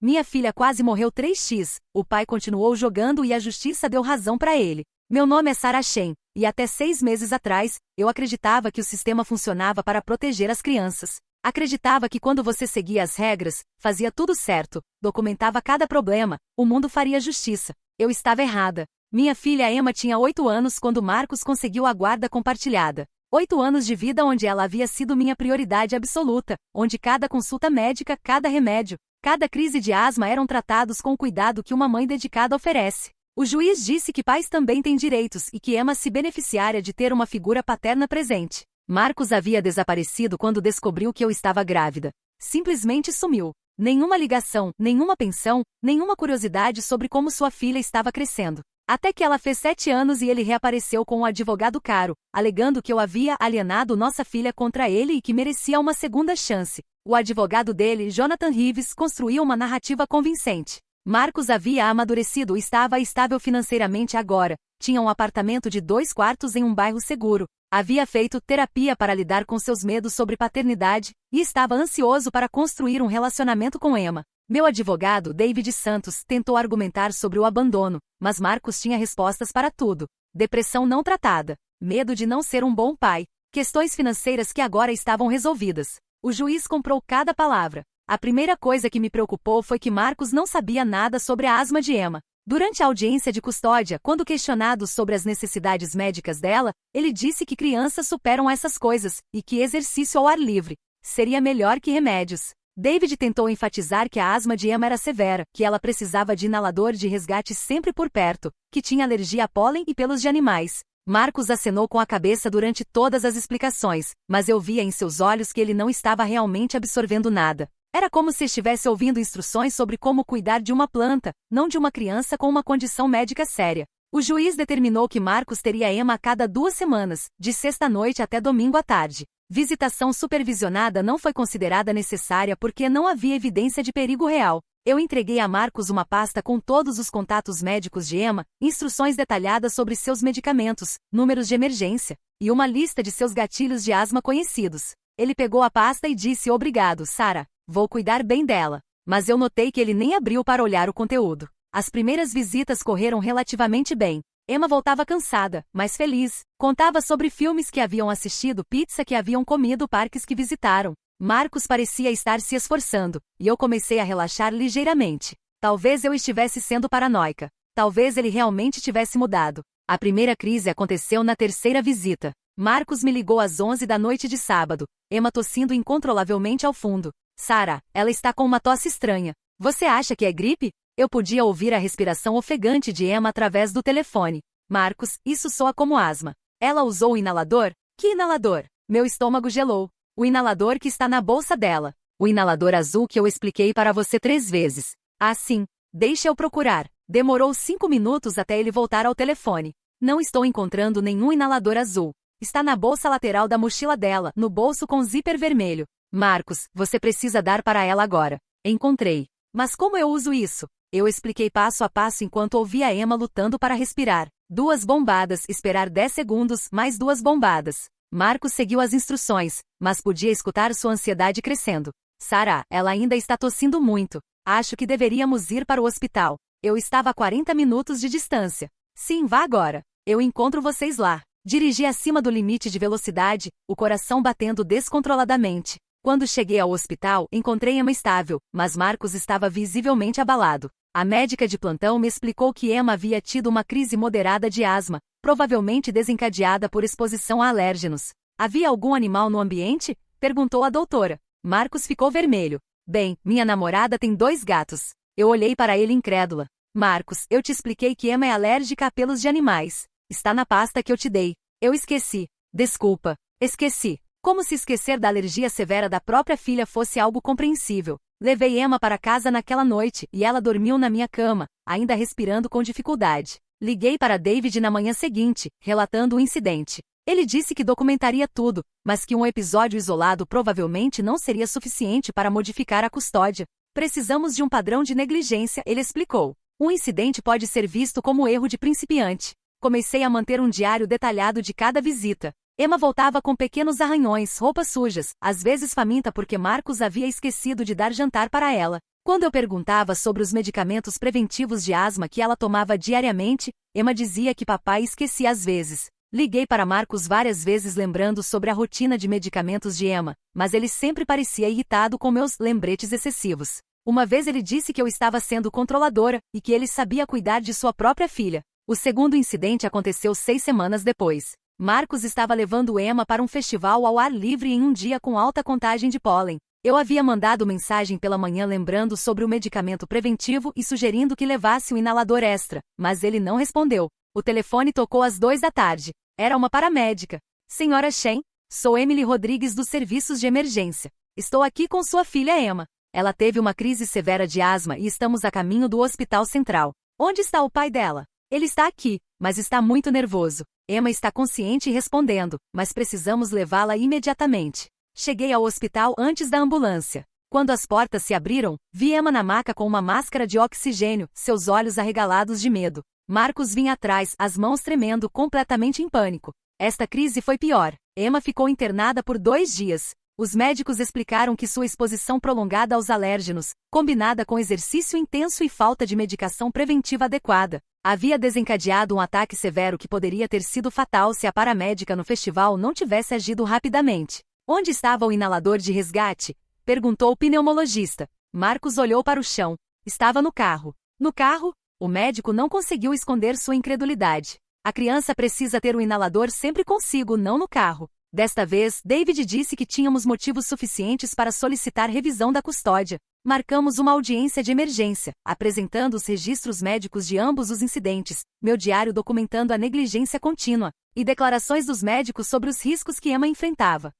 Minha filha quase morreu 3x. O pai continuou jogando e a justiça deu razão para ele. Meu nome é Sarah Shen, e até 6 meses atrás, eu acreditava que o sistema funcionava para proteger as crianças. Acreditava que quando você seguia as regras, fazia tudo certo, documentava cada problema, o mundo faria justiça. Eu estava errada. Minha filha Emma tinha 8 anos quando Marcos conseguiu a guarda compartilhada. 8 anos de vida onde ela havia sido minha prioridade absoluta, onde cada consulta médica, cada remédio, cada crise de asma eram tratados com o cuidado que uma mãe dedicada oferece. O juiz disse que pais também têm direitos e que Emma se beneficiaria de ter uma figura paterna presente. Marcos havia desaparecido quando descobriu que eu estava grávida. Simplesmente sumiu. Nenhuma ligação, nenhuma pensão, nenhuma curiosidade sobre como sua filha estava crescendo. Até que ela fez 7 anos e ele reapareceu com um advogado caro, alegando que eu havia alienado nossa filha contra ele e que merecia uma segunda chance. O advogado dele, Jonathan Reeves, construiu uma narrativa convincente. Marcos havia amadurecido e estava estável financeiramente agora, tinha um apartamento de 2 quartos em um bairro seguro, havia feito terapia para lidar com seus medos sobre paternidade, e estava ansioso para construir um relacionamento com Emma. Meu advogado, David Santos, tentou argumentar sobre o abandono, mas Marcos tinha respostas para tudo. Depressão não tratada, medo de não ser um bom pai, questões financeiras que agora estavam resolvidas. O juiz comprou cada palavra. A primeira coisa que me preocupou foi que Marcos não sabia nada sobre a asma de Emma. Durante a audiência de custódia, quando questionado sobre as necessidades médicas dela, ele disse que crianças superam essas coisas, e que exercício ao ar livre seria melhor que remédios. David tentou enfatizar que a asma de Emma era severa, que ela precisava de inalador de resgate sempre por perto, que tinha alergia a pólen e pelos de animais. Marcos acenou com a cabeça durante todas as explicações, mas eu via em seus olhos que ele não estava realmente absorvendo nada. Era como se estivesse ouvindo instruções sobre como cuidar de uma planta, não de uma criança com uma condição médica séria. O juiz determinou que Marcos teria Emma a cada 2 semanas, de sexta-noite até domingo à tarde. Visitação supervisionada não foi considerada necessária porque não havia evidência de perigo real. Eu entreguei a Marcos uma pasta com todos os contatos médicos de Emma, instruções detalhadas sobre seus medicamentos, números de emergência, e uma lista de seus gatilhos de asma conhecidos. Ele pegou a pasta e disse: "Obrigado, Sarah. Vou cuidar bem dela." Mas eu notei que ele nem abriu para olhar o conteúdo. As primeiras visitas correram relativamente bem. Emma voltava cansada, mas feliz. Contava sobre filmes que haviam assistido, pizza que haviam comido, parques que visitaram. Marcos parecia estar se esforçando, e eu comecei a relaxar ligeiramente. Talvez eu estivesse sendo paranoica. Talvez ele realmente tivesse mudado. A primeira crise aconteceu na 3ª visita. Marcos me ligou às 11 da noite de sábado. Emma tossindo incontrolavelmente ao fundo. "Sarah, ela está com uma tosse estranha. Você acha que é gripe?" Eu podia ouvir a respiração ofegante de Emma através do telefone. "Marcos, isso soa como asma." "Ela usou o inalador?" "Que inalador?" Meu estômago gelou. "O inalador que está na bolsa dela. O inalador azul que eu expliquei para você 3 vezes." "Ah, sim. Deixa eu procurar." Demorou 5 minutos até ele voltar ao telefone. "Não estou encontrando nenhum inalador azul. Está na bolsa lateral da mochila dela, no bolso com zíper vermelho." "Marcos, você precisa dar para ela agora." "Encontrei." "Mas como eu uso isso?" Eu expliquei passo a passo enquanto ouvia Emma lutando para respirar. 2 bombadas, esperar 10 segundos, mais 2 bombadas. Marcos seguiu as instruções, mas podia escutar sua ansiedade crescendo. "Sarah, ela ainda está tossindo muito. Acho que deveríamos ir para o hospital." Eu estava a 40 minutos de distância. "Sim, vá agora. Eu encontro vocês lá." Dirigi acima do limite de velocidade, o coração batendo descontroladamente. Quando cheguei ao hospital, encontrei Emma estável, mas Marcos estava visivelmente abalado. A médica de plantão me explicou que Emma havia tido uma crise moderada de asma, provavelmente desencadeada por exposição a alérgenos. "Havia algum animal no ambiente?" perguntou a doutora. Marcos ficou vermelho. "Bem, minha namorada tem 2 gatos." Eu olhei para ele incrédula. "Marcos, eu te expliquei que Emma é alérgica a pelos de animais. Está na pasta que eu te dei." Eu esqueci. "Desculpa. Esqueci." Como se esquecer da alergia severa da própria filha fosse algo compreensível. Levei Emma para casa naquela noite, e ela dormiu na minha cama, ainda respirando com dificuldade. Liguei para David na manhã seguinte, relatando o incidente. Ele disse que documentaria tudo, mas que um episódio isolado provavelmente não seria suficiente para modificar a custódia. "Precisamos de um padrão de negligência", ele explicou. "Um incidente pode ser visto como erro de principiante." Comecei a manter um diário detalhado de cada visita. Emma voltava com pequenos arranhões, roupas sujas, às vezes faminta porque Marcos havia esquecido de dar jantar para ela. Quando eu perguntava sobre os medicamentos preventivos de asma que ela tomava diariamente, Emma dizia que papai esquecia às vezes. Liguei para Marcos várias vezes lembrando sobre a rotina de medicamentos de Emma, mas ele sempre parecia irritado com meus lembretes excessivos. Uma vez ele disse que eu estava sendo controladora e que ele sabia cuidar de sua própria filha. O segundo incidente aconteceu 6 semanas depois. Marcos estava levando Emma para um festival ao ar livre em um dia com alta contagem de pólen. Eu havia mandado mensagem pela manhã lembrando sobre o medicamento preventivo e sugerindo que levasse um inalador extra, mas ele não respondeu. O telefone tocou às 2 da tarde. Era uma paramédica. Senhora Shen, sou Emily Rodrigues dos serviços de emergência. Estou aqui com sua filha Emma. Ela teve uma crise severa de asma e estamos a caminho do Hospital Central. Onde está o pai dela? Ele está aqui, mas está muito nervoso. Emma está consciente e respondendo, mas precisamos levá-la imediatamente. Cheguei ao hospital antes da ambulância. Quando as portas se abriram, vi Emma na maca com uma máscara de oxigênio, seus olhos arregalados de medo. Marcos vinha atrás, as mãos tremendo, completamente em pânico. Esta crise foi pior. Emma ficou internada por 2 dias. Os médicos explicaram que sua exposição prolongada aos alérgenos, combinada com exercício intenso e falta de medicação preventiva adequada, havia desencadeado um ataque severo que poderia ter sido fatal se a paramédica no festival não tivesse agido rapidamente. Onde estava o inalador de resgate? Perguntou o pneumologista. Marcos olhou para o chão. Estava no carro. No carro? O médico não conseguiu esconder sua incredulidade. A criança precisa ter o inalador sempre consigo, não no carro. Desta vez, David disse que tínhamos motivos suficientes para solicitar revisão da custódia. Marcamos uma audiência de emergência, apresentando os registros médicos de ambos os incidentes, meu diário documentando a negligência contínua, e declarações dos médicos sobre os riscos que Emma enfrentava.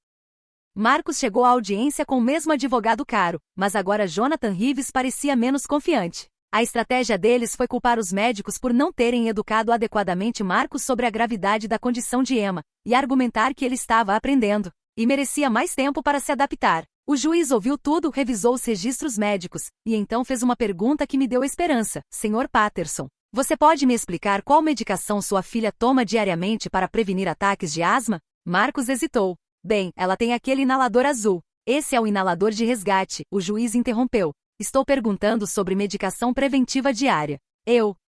Marcos chegou à audiência com o mesmo advogado caro, mas agora Jonathan Rives parecia menos confiante. A estratégia deles foi culpar os médicos por não terem educado adequadamente Marcos sobre a gravidade da condição de Emma, e argumentar que ele estava aprendendo, e merecia mais tempo para se adaptar. O juiz ouviu tudo, revisou os registros médicos, e então fez uma pergunta que me deu esperança. Sr. Patterson, você pode me explicar qual medicação sua filha toma diariamente para prevenir ataques de asma? Marcos hesitou. Bem, ela tem aquele inalador azul. Esse é o inalador de resgate, o juiz interrompeu. Estou perguntando sobre medicação preventiva diária.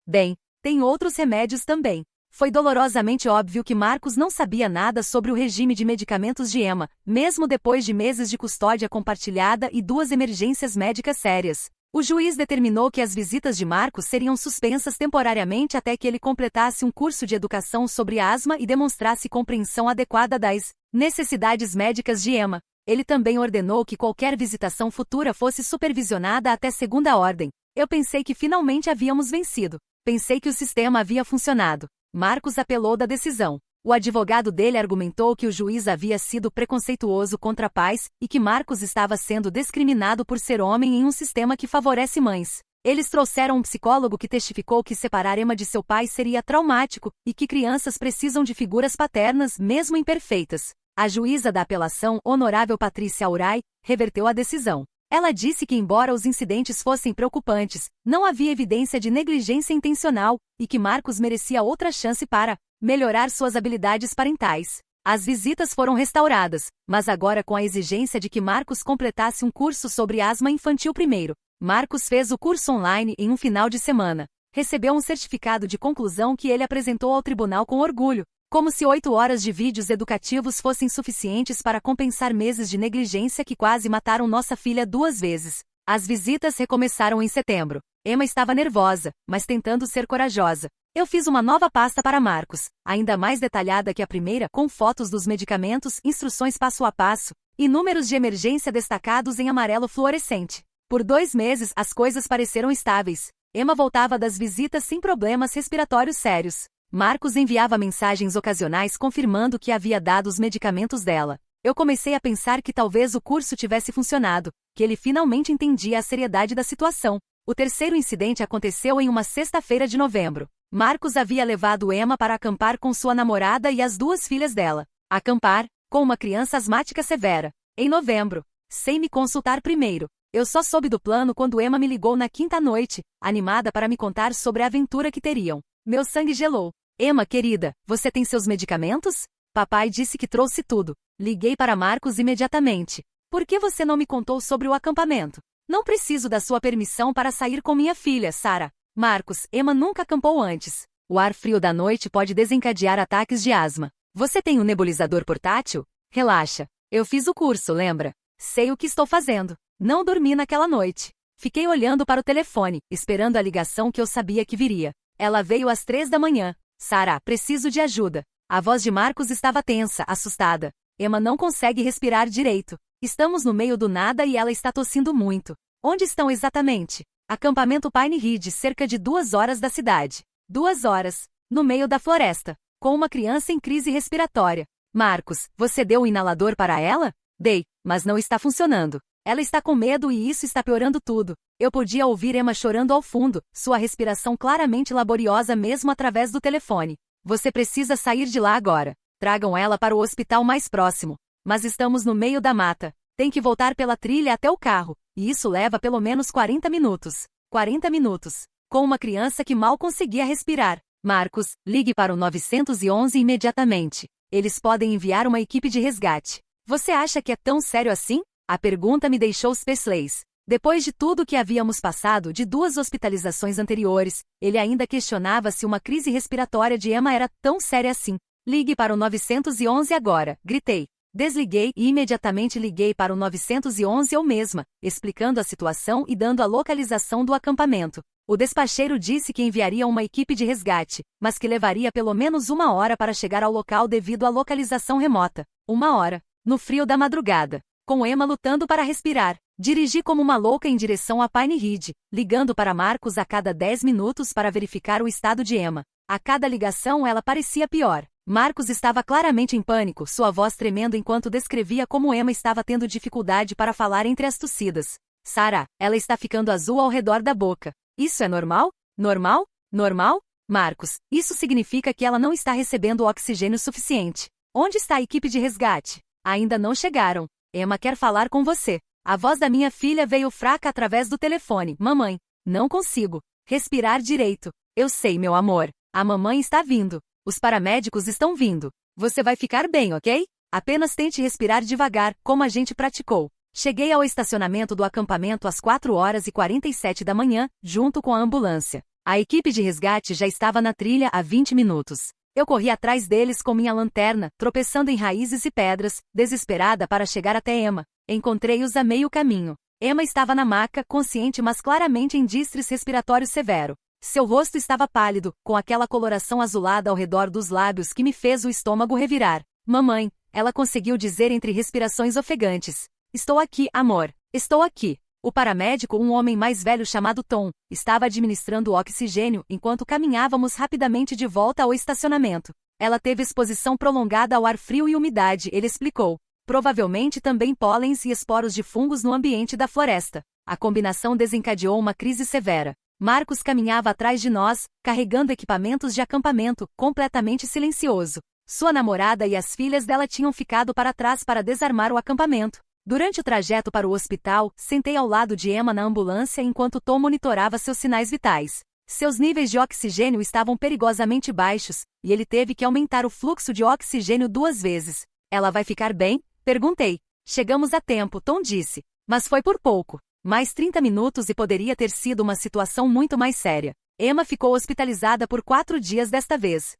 Bem, tem outros remédios também. Foi dolorosamente óbvio que Marcos não sabia nada sobre o regime de medicamentos de Emma, mesmo depois de meses de custódia compartilhada e 2 emergências médicas sérias. O juiz determinou que as visitas de Marcos seriam suspensas temporariamente até que ele completasse um curso de educação sobre asma e demonstrasse compreensão adequada das necessidades médicas de Emma. Ele também ordenou que qualquer visitação futura fosse supervisionada até segunda ordem. Eu pensei que finalmente havíamos vencido. Pensei que o sistema havia funcionado. Marcos apelou da decisão. O advogado dele argumentou que o juiz havia sido preconceituoso contra pais e que Marcos estava sendo discriminado por ser homem em um sistema que favorece mães. Eles trouxeram um psicólogo que testificou que separar Emma de seu pai seria traumático e que crianças precisam de figuras paternas, mesmo imperfeitas. A juíza da apelação, Honorável Patrícia Aurai, reverteu a decisão. Ela disse que, embora os incidentes fossem preocupantes, não havia evidência de negligência intencional e que Marcos merecia outra chance para melhorar suas habilidades parentais. As visitas foram restauradas, mas agora com a exigência de que Marcos completasse um curso sobre asma infantil primeiro. Marcos fez o curso online em um final de semana. Recebeu um certificado de conclusão que ele apresentou ao tribunal com orgulho, como se 8 horas de vídeos educativos fossem suficientes para compensar meses de negligência que quase mataram nossa filha 2 vezes. As visitas recomeçaram em setembro. Emma estava nervosa, mas tentando ser corajosa. Eu fiz uma nova pasta para Marcos, ainda mais detalhada que a primeira, com fotos dos medicamentos, instruções passo a passo, e números de emergência destacados em amarelo fluorescente. Por 2 meses, as coisas pareceram estáveis. Emma voltava das visitas sem problemas respiratórios sérios. Marcos enviava mensagens ocasionais confirmando que havia dado os medicamentos dela. Eu comecei a pensar que talvez o curso tivesse funcionado, que ele finalmente entendia a seriedade da situação. O terceiro incidente aconteceu em uma sexta-feira de novembro. Marcos havia levado Emma para acampar com sua namorada e as 2 filhas dela. Acampar, com uma criança asmática severa. Em novembro. Sem me consultar primeiro. Eu só soube do plano quando Emma me ligou na quinta noite, animada para me contar sobre a aventura que teriam. Meu sangue gelou. Emma, querida, você tem seus medicamentos? Papai disse que trouxe tudo. Liguei para Marcos imediatamente. Por que você não me contou sobre o acampamento? Não preciso da sua permissão para sair com minha filha, Sarah. Marcos, Emma nunca acampou antes. O ar frio da noite pode desencadear ataques de asma. Você tem um nebulizador portátil? Relaxa. Eu fiz o curso, lembra? Sei o que estou fazendo. Não dormi naquela noite. Fiquei olhando para o telefone, esperando a ligação que eu sabia que viria. Ela veio às 3 da manhã. Sarah, preciso de ajuda. A voz de Marcos estava tensa, assustada. Emma não consegue respirar direito. Estamos no meio do nada e ela está tossindo muito. Onde estão exatamente? Acampamento Pine Ridge, cerca de 2 horas da cidade. 2 horas. No meio da floresta. Com uma criança em crise respiratória. Marcos, você deu o inalador para ela? Dei, mas não está funcionando. Ela está com medo e isso está piorando tudo. Eu podia ouvir Emma chorando ao fundo, sua respiração claramente laboriosa mesmo através do telefone. Você precisa sair de lá agora. Tragam ela para o hospital mais próximo. Mas estamos no meio da mata. Tem que voltar pela trilha até o carro, e isso leva pelo menos 40 minutos. 40 minutos. Com uma criança que mal conseguia respirar. Marcos, ligue para o 911 imediatamente. Eles podem enviar uma equipe de resgate. Você acha que é tão sério assim? A pergunta me deixou perplexa. Depois de tudo que havíamos passado de 2 hospitalizações anteriores, ele ainda questionava se uma crise respiratória de Emma era tão séria assim. Ligue para o 911 agora, gritei. Desliguei e imediatamente liguei para o 911 eu mesma, explicando a situação e dando a localização do acampamento. O despacheiro disse que enviaria uma equipe de resgate, mas que levaria pelo menos 1 hora para chegar ao local devido à localização remota. 1 hora. No frio da madrugada. Com Emma lutando para respirar. Dirigi como uma louca em direção a Pine Ridge, ligando para Marcos a cada 10 minutos para verificar o estado de Emma. A cada ligação ela parecia pior. Marcos estava claramente em pânico, sua voz tremendo enquanto descrevia como Emma estava tendo dificuldade para falar entre as tossidas. Sarah, ela está ficando azul ao redor da boca. Isso é normal? Normal? Normal? Marcos, isso significa que ela não está recebendo o oxigênio suficiente. Onde está a equipe de resgate? Ainda não chegaram. Emma quer falar com você. A voz da minha filha veio fraca através do telefone. Mamãe, não consigo respirar direito. Eu sei, meu amor. A mamãe está vindo. Os paramédicos estão vindo. Você vai ficar bem, ok? Apenas tente respirar devagar, como a gente praticou. Cheguei ao estacionamento do acampamento às 4h47 da manhã, junto com a ambulância. A equipe de resgate já estava na trilha há 20 minutos. Eu corri atrás deles com minha lanterna, tropeçando em raízes e pedras, desesperada para chegar até Emma. Encontrei-os a meio caminho. Emma estava na maca, consciente mas claramente em distresse respiratório severo. Seu rosto estava pálido, com aquela coloração azulada ao redor dos lábios que me fez o estômago revirar. Mamãe, ela conseguiu dizer entre respirações ofegantes. Estou aqui, amor. Estou aqui. O paramédico, um homem mais velho chamado Tom, estava administrando o oxigênio enquanto caminhávamos rapidamente de volta ao estacionamento. Ela teve exposição prolongada ao ar frio e umidade, ele explicou. Provavelmente também pólens e esporos de fungos no ambiente da floresta. A combinação desencadeou uma crise severa. Marcos caminhava atrás de nós, carregando equipamentos de acampamento, completamente silencioso. Sua namorada e as filhas dela tinham ficado para trás para desarmar o acampamento. Durante o trajeto para o hospital, sentei ao lado de Emma na ambulância enquanto Tom monitorava seus sinais vitais. Seus níveis de oxigênio estavam perigosamente baixos, e ele teve que aumentar o fluxo de oxigênio 2 vezes. Ela vai ficar bem? Perguntei. Chegamos a tempo, Tom disse. Mas foi por pouco. Mais 30 minutos e poderia ter sido uma situação muito mais séria. Emma ficou hospitalizada por 4 dias desta vez.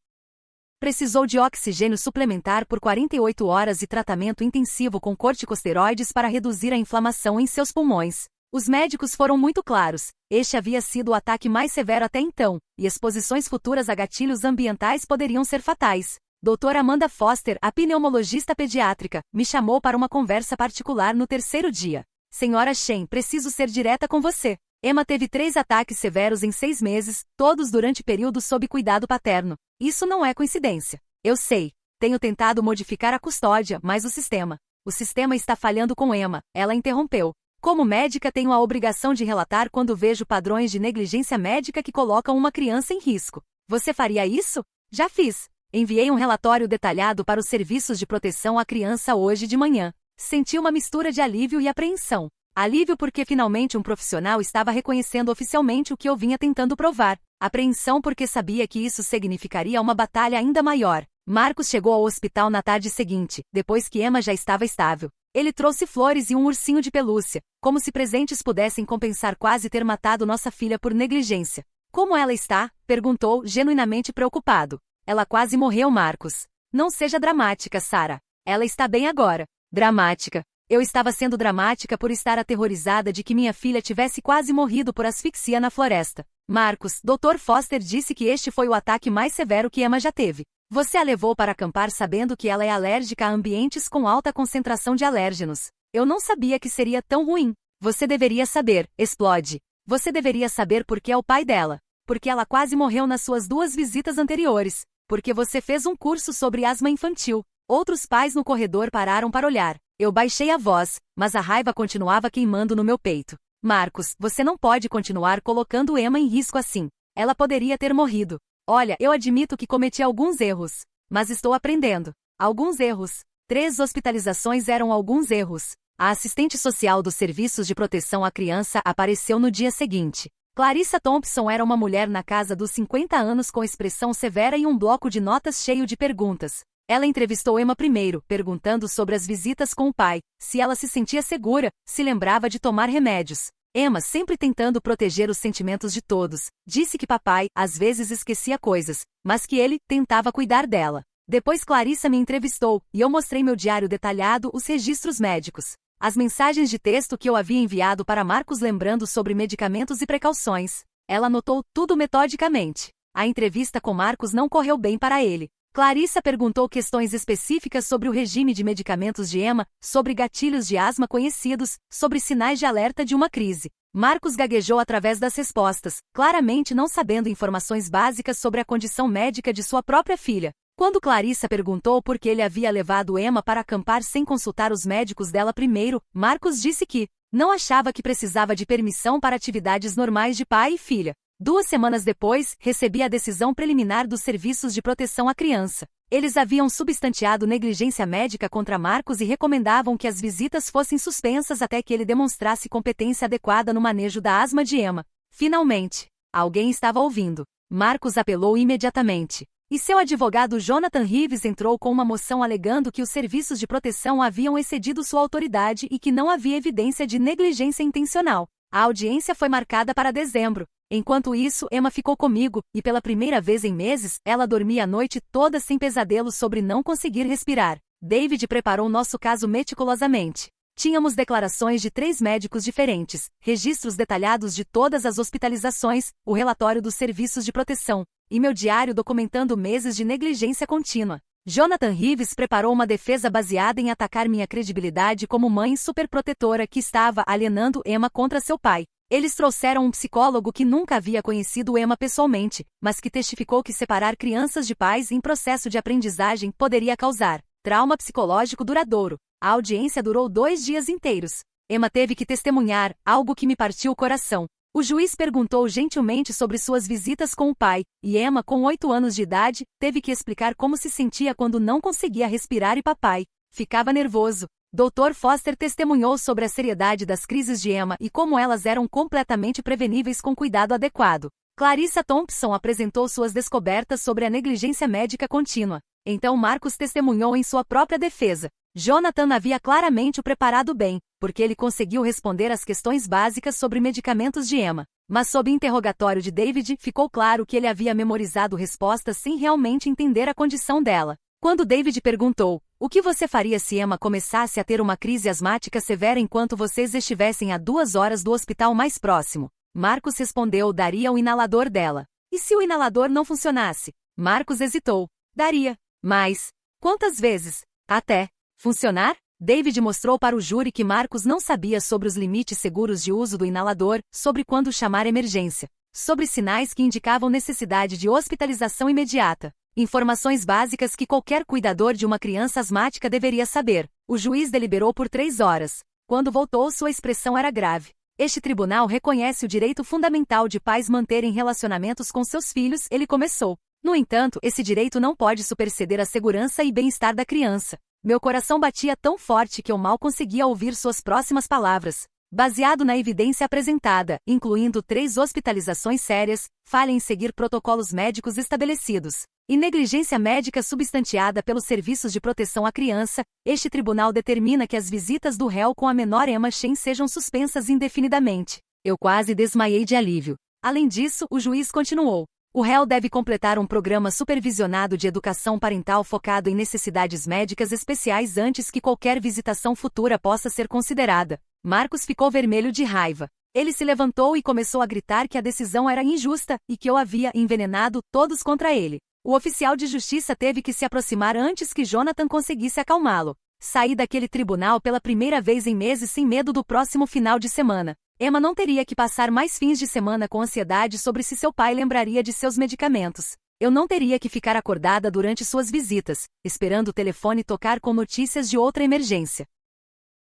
Precisou de oxigênio suplementar por 48 horas e tratamento intensivo com corticosteroides para reduzir a inflamação em seus pulmões. Os médicos foram muito claros. Este havia sido o ataque mais severo até então, e exposições futuras a gatilhos ambientais poderiam ser fatais. Doutora Amanda Foster, a pneumologista pediátrica, me chamou para uma conversa particular no 3º dia. Senhora Shen, preciso ser direta com você. Emma teve 3 ataques severos em 6 meses, todos durante períodos sob cuidado paterno. Isso não é coincidência. Eu sei. Tenho tentado modificar a custódia, mas o sistema está falhando com Emma, ela interrompeu. Como médica tenho a obrigação de relatar quando vejo padrões de negligência médica que colocam uma criança em risco. Você faria isso? Já fiz. Enviei um relatório detalhado para os serviços de proteção à criança hoje de manhã. Senti uma mistura de alívio e apreensão. Alívio porque finalmente um profissional estava reconhecendo oficialmente o que eu vinha tentando provar. Apreensão porque sabia que isso significaria uma batalha ainda maior. Marcos chegou ao hospital na tarde seguinte, depois que Emma já estava estável. Ele trouxe flores e um ursinho de pelúcia, como se presentes pudessem compensar quase ter matado nossa filha por negligência. Como ela está? Perguntou, genuinamente preocupado. Ela quase morreu, Marcos. Não seja dramática, Sarah. Ela está bem agora. Dramática. Eu estava sendo dramática por estar aterrorizada de que minha filha tivesse quase morrido por asfixia na floresta. Marcos, Dr. Foster disse que este foi o ataque mais severo que Emma já teve. Você a levou para acampar sabendo que ela é alérgica a ambientes com alta concentração de alérgenos. Eu não sabia que seria tão ruim. Você deveria saber, explode. Você deveria saber porque é o pai dela. Porque ela quase morreu nas suas 2 visitas anteriores. Porque você fez um curso sobre asma infantil. Outros pais no corredor pararam para olhar. Eu baixei a voz, mas a raiva continuava queimando no meu peito. Marcos, você não pode continuar colocando Emma em risco assim. Ela poderia ter morrido. Olha, eu admito que cometi alguns erros. Mas estou aprendendo. Alguns erros. 3 hospitalizações eram alguns erros. A assistente social dos Serviços de Proteção à Criança apareceu no dia seguinte. Clarissa Thompson era uma mulher na casa dos 50 anos com expressão severa e um bloco de notas cheio de perguntas. Ela entrevistou Emma primeiro, perguntando sobre as visitas com o pai, se ela se sentia segura, se lembrava de tomar remédios. Emma, sempre tentando proteger os sentimentos de todos, disse que papai, às vezes esquecia coisas, mas que ele tentava cuidar dela. Depois Clarissa me entrevistou, e eu mostrei meu diário detalhado, os registros médicos. As mensagens de texto que eu havia enviado para Marcos lembrando sobre medicamentos e precauções. Ela anotou tudo metodicamente. A entrevista com Marcos não correu bem para ele. Clarissa perguntou questões específicas sobre o regime de medicamentos de Emma, sobre gatilhos de asma conhecidos, sobre sinais de alerta de uma crise. Marcos gaguejou através das respostas, claramente não sabendo informações básicas sobre a condição médica de sua própria filha. Quando Clarissa perguntou por que ele havia levado Emma para acampar sem consultar os médicos dela primeiro, Marcos disse que não achava que precisava de permissão para atividades normais de pai e filha. 2 semanas depois, recebi a decisão preliminar dos Serviços de Proteção à Criança. Eles haviam substantiado negligência médica contra Marcos e recomendavam que as visitas fossem suspensas até que ele demonstrasse competência adequada no manejo da asma de Emma. Finalmente, alguém estava ouvindo. Marcos apelou imediatamente. E seu advogado Jonathan Reeves entrou com uma moção alegando que os serviços de proteção haviam excedido sua autoridade e que não havia evidência de negligência intencional. A audiência foi marcada para dezembro. Enquanto isso, Emma ficou comigo, e pela primeira vez em meses, ela dormia a noite toda sem pesadelos sobre não conseguir respirar. David preparou nosso caso meticulosamente. Tínhamos declarações de 3 médicos diferentes, registros detalhados de todas as hospitalizações, o relatório dos serviços de proteção, e meu diário documentando meses de negligência contínua. Jonathan Reeves preparou uma defesa baseada em atacar minha credibilidade como mãe superprotetora que estava alienando Emma contra seu pai. Eles trouxeram um psicólogo que nunca havia conhecido Emma pessoalmente, mas que testificou que separar crianças de pais em processo de aprendizagem poderia causar trauma psicológico duradouro. A audiência durou 2 dias inteiros. Emma teve que testemunhar, algo que me partiu o coração. O juiz perguntou gentilmente sobre suas visitas com o pai, e Emma, com 8 anos de idade, teve que explicar como se sentia quando não conseguia respirar e papai ficava nervoso. Dr. Foster testemunhou sobre a seriedade das crises de Emma e como elas eram completamente preveníveis com cuidado adequado. Clarissa Thompson apresentou suas descobertas sobre a negligência médica contínua. Então Marcos testemunhou em sua própria defesa. Jonathan havia claramente o preparado bem, porque ele conseguiu responder às questões básicas sobre medicamentos de Emma. Mas sob interrogatório de David, ficou claro que ele havia memorizado respostas sem realmente entender a condição dela. Quando David perguntou, o que você faria se Emma começasse a ter uma crise asmática severa enquanto vocês estivessem a 2 horas do hospital mais próximo? Marcos respondeu, daria o inalador dela. E se o inalador não funcionasse? Marcos hesitou. Daria. Mas, quantas vezes? Até funcionar? David mostrou para o júri que Marcos não sabia sobre os limites seguros de uso do inalador, sobre quando chamar emergência, sobre sinais que indicavam necessidade de hospitalização imediata. Informações básicas que qualquer cuidador de uma criança asmática deveria saber. O juiz deliberou por 3 horas. Quando voltou, sua expressão era grave. Este tribunal reconhece o direito fundamental de pais manterem relacionamentos com seus filhos, ele começou. No entanto, esse direito não pode superceder a segurança e bem-estar da criança. Meu coração batia tão forte que eu mal conseguia ouvir suas próximas palavras. Baseado na evidência apresentada, incluindo 3 hospitalizações sérias, falha em seguir protocolos médicos estabelecidos, e negligência médica substantiada pelos serviços de proteção à criança, este tribunal determina que as visitas do réu com a menor Emma Shen sejam suspensas indefinidamente. Eu quase desmaiei de alívio. Além disso, o juiz continuou. O réu deve completar um programa supervisionado de educação parental focado em necessidades médicas especiais antes que qualquer visitação futura possa ser considerada. Marcos ficou vermelho de raiva. Ele se levantou e começou a gritar que a decisão era injusta e que eu havia envenenado todos contra ele. O oficial de justiça teve que se aproximar antes que Jonathan conseguisse acalmá-lo. Saí daquele tribunal pela primeira vez em meses sem medo do próximo final de semana. Emma não teria que passar mais fins de semana com ansiedade sobre se seu pai lembraria de seus medicamentos. Eu não teria que ficar acordada durante suas visitas, esperando o telefone tocar com notícias de outra emergência.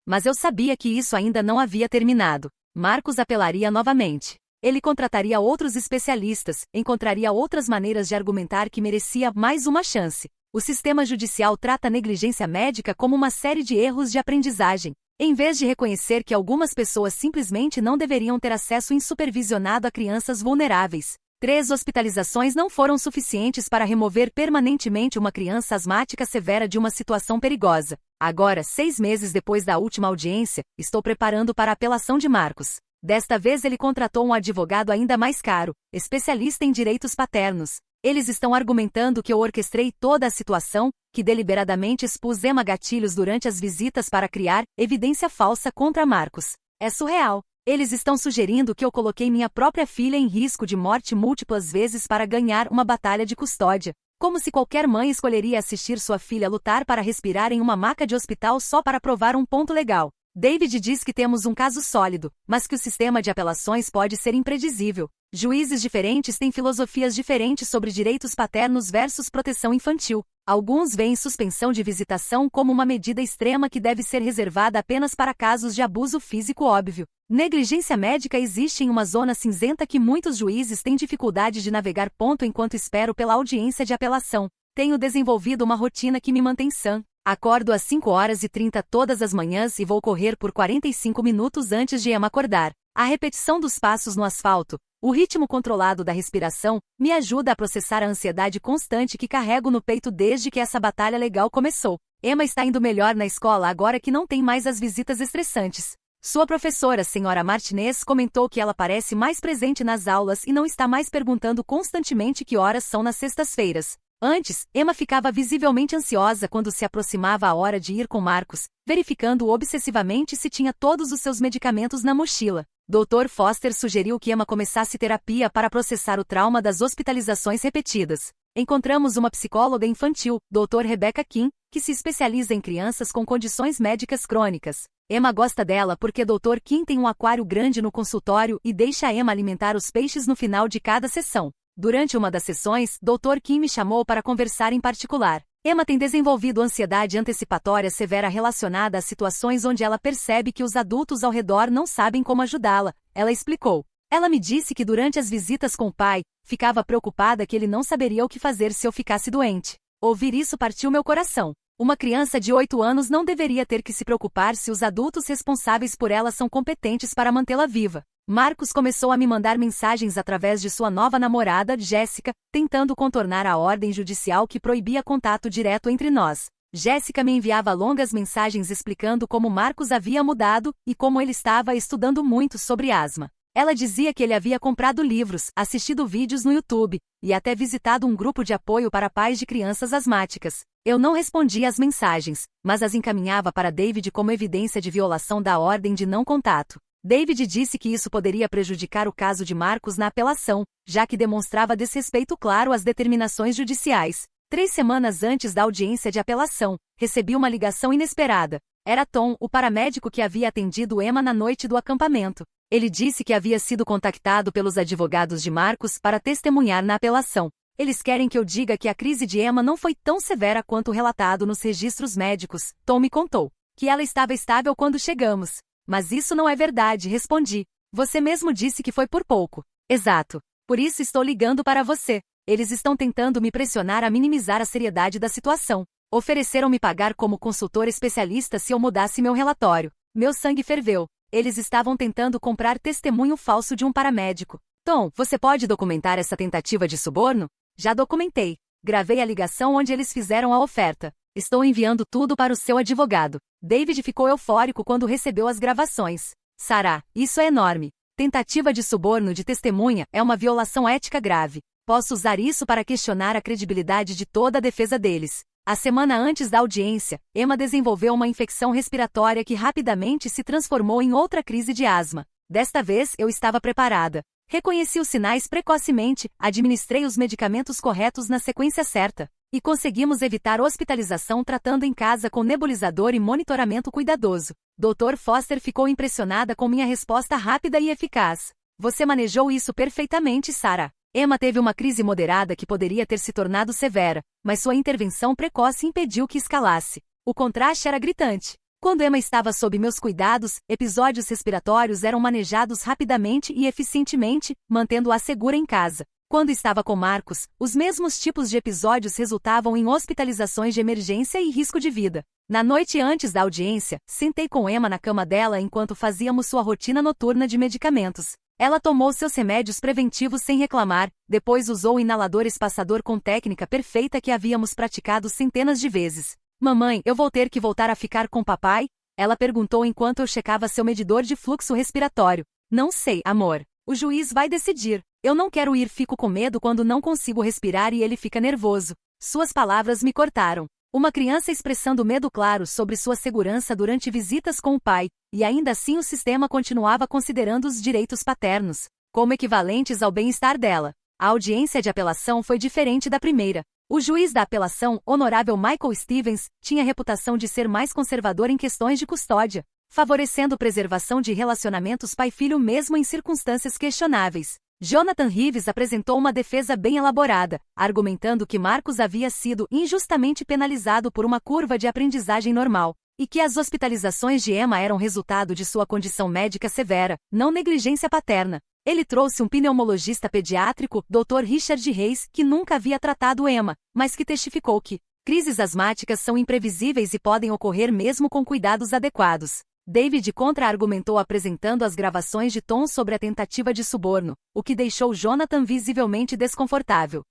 Mas eu sabia que isso ainda não havia terminado. Marcos apelaria novamente. Ele contrataria outros especialistas, encontraria outras maneiras de argumentar que merecia mais uma chance. O sistema judicial trata a negligência médica como uma série de erros de aprendizagem, em vez de reconhecer que algumas pessoas simplesmente não deveriam ter acesso insupervisionado a crianças vulneráveis. 3 hospitalizações não foram suficientes para remover permanentemente uma criança asmática severa de uma situação perigosa. Agora, 6 meses depois da última audiência, estou preparando para a apelação de Marcos. Desta vez ele contratou um advogado ainda mais caro, especialista em direitos paternos. Eles estão argumentando que eu orquestrei toda a situação, que deliberadamente expus Emma gatilhos durante as visitas para criar evidência falsa contra Marcos. É surreal. Eles estão sugerindo que eu coloquei minha própria filha em risco de morte múltiplas vezes para ganhar uma batalha de custódia. Como se qualquer mãe escolheria assistir sua filha lutar para respirar em uma maca de hospital só para provar um ponto legal. David diz que temos um caso sólido, mas que o sistema de apelações pode ser imprevisível. Juízes diferentes têm filosofias diferentes sobre direitos paternos versus proteção infantil. Alguns veem suspensão de visitação como uma medida extrema que deve ser reservada apenas para casos de abuso físico óbvio. Negligência médica existe em uma zona cinzenta que muitos juízes têm dificuldade de navegar. Enquanto espero pela audiência de apelação, tenho desenvolvido uma rotina que me mantém sã. Acordo às 5h30 todas as manhãs e vou correr por 45 minutos antes de Emma acordar. A repetição dos passos no asfalto, o ritmo controlado da respiração, me ajuda a processar a ansiedade constante que carrego no peito desde que essa batalha legal começou. Emma está indo melhor na escola agora que não tem mais as visitas estressantes. Sua professora, Sra. Martinez, comentou que ela parece mais presente nas aulas e não está mais perguntando constantemente que horas são nas sextas-feiras. Antes, Emma ficava visivelmente ansiosa quando se aproximava a hora de ir com Marcos, verificando obsessivamente se tinha todos os seus medicamentos na mochila. Dr. Foster sugeriu que Emma começasse terapia para processar o trauma das hospitalizações repetidas. Encontramos uma psicóloga infantil, Dr. Rebecca Kim, que se especializa em crianças com condições médicas crônicas. Emma gosta dela porque Dr. Kim tem um aquário grande no consultório e deixa Emma alimentar os peixes no final de cada sessão. Durante uma das sessões, Dr. Kim me chamou para conversar em particular. Emma tem desenvolvido ansiedade antecipatória severa relacionada a situações onde ela percebe que os adultos ao redor não sabem como ajudá-la. Ela explicou. Ela me disse que durante as visitas com o pai, ficava preocupada que ele não saberia o que fazer se eu ficasse doente. Ouvir isso partiu meu coração. Uma criança de 8 anos não deveria ter que se preocupar se os adultos responsáveis por ela são competentes para mantê-la viva. Marcos começou a me mandar mensagens através de sua nova namorada, Jéssica, tentando contornar a ordem judicial que proibia contato direto entre nós. Jéssica me enviava longas mensagens explicando como Marcos havia mudado e como ele estava estudando muito sobre asma. Ela dizia que ele havia comprado livros, assistido vídeos no YouTube e até visitado um grupo de apoio para pais de crianças asmáticas. Eu não respondia às mensagens, mas as encaminhava para David como evidência de violação da ordem de não contato. David disse que isso poderia prejudicar o caso de Marcos na apelação, já que demonstrava desrespeito claro às determinações judiciais. 3 semanas antes da audiência de apelação, recebi uma ligação inesperada. Era Tom, o paramédico que havia atendido Emma na noite do acampamento. Ele disse que havia sido contactado pelos advogados de Marcos para testemunhar na apelação. Eles querem que eu diga que a crise de Emma não foi tão severa quanto relatado nos registros médicos. Tom me contou que ela estava estável quando chegamos. Mas isso não é verdade, respondi. Você mesmo disse que foi por pouco. Exato. Por isso estou ligando para você. Eles estão tentando me pressionar a minimizar a seriedade da situação. Ofereceram-me pagar como consultor especialista se eu mudasse meu relatório. Meu sangue ferveu. Eles estavam tentando comprar testemunho falso de um paramédico. Tom, você pode documentar essa tentativa de suborno? Já documentei. Gravei a ligação onde eles fizeram a oferta. Estou enviando tudo para o seu advogado. David ficou eufórico quando recebeu as gravações. Sarah, isso é enorme. Tentativa de suborno de testemunha é uma violação ética grave. Posso usar isso para questionar a credibilidade de toda a defesa deles. A semana antes da audiência, Emma desenvolveu uma infecção respiratória que rapidamente se transformou em outra crise de asma. Desta vez, eu estava preparada. Reconheci os sinais precocemente, administrei os medicamentos corretos na sequência certa. E conseguimos evitar hospitalização tratando em casa com nebulizador e monitoramento cuidadoso. Dr. Foster ficou impressionada com minha resposta rápida e eficaz. Você manejou isso perfeitamente, Sarah. Emma teve uma crise moderada que poderia ter se tornado severa, mas sua intervenção precoce impediu que escalasse. O contraste era gritante. Quando Emma estava sob meus cuidados, episódios respiratórios eram manejados rapidamente e eficientemente, mantendo-a segura em casa. Quando estava com Marcos, os mesmos tipos de episódios resultavam em hospitalizações de emergência e risco de vida. Na noite antes da audiência, sentei com Emma na cama dela enquanto fazíamos sua rotina noturna de medicamentos. Ela tomou seus remédios preventivos sem reclamar, depois usou o inalador espaçador com técnica perfeita que havíamos praticado centenas de vezes. Mamãe, eu vou ter que voltar a ficar com papai? Ela perguntou enquanto eu checava seu medidor de fluxo respiratório. Não sei, amor. O juiz vai decidir. Eu não quero ir, fico com medo quando não consigo respirar e ele fica nervoso. Suas palavras me cortaram. Uma criança expressando medo claro sobre sua segurança durante visitas com o pai, e ainda assim o sistema continuava considerando os direitos paternos como equivalentes ao bem-estar dela. A audiência de apelação foi diferente da primeira. O juiz da apelação, honorável Michael Stevens, tinha reputação de ser mais conservador em questões de custódia, favorecendo preservação de relacionamentos pai-filho mesmo em circunstâncias questionáveis. Jonathan Reeves apresentou uma defesa bem elaborada, argumentando que Marcos havia sido injustamente penalizado por uma curva de aprendizagem normal, e que as hospitalizações de Emma eram resultado de sua condição médica severa, não negligência paterna. Ele trouxe um pneumologista pediátrico, Dr. Richard Reis, que nunca havia tratado Emma, mas que testificou que crises asmáticas são imprevisíveis e podem ocorrer mesmo com cuidados adequados. David contra-argumentou apresentando as gravações de Tom sobre a tentativa de suborno, o que deixou Jonathan visivelmente desconfortável.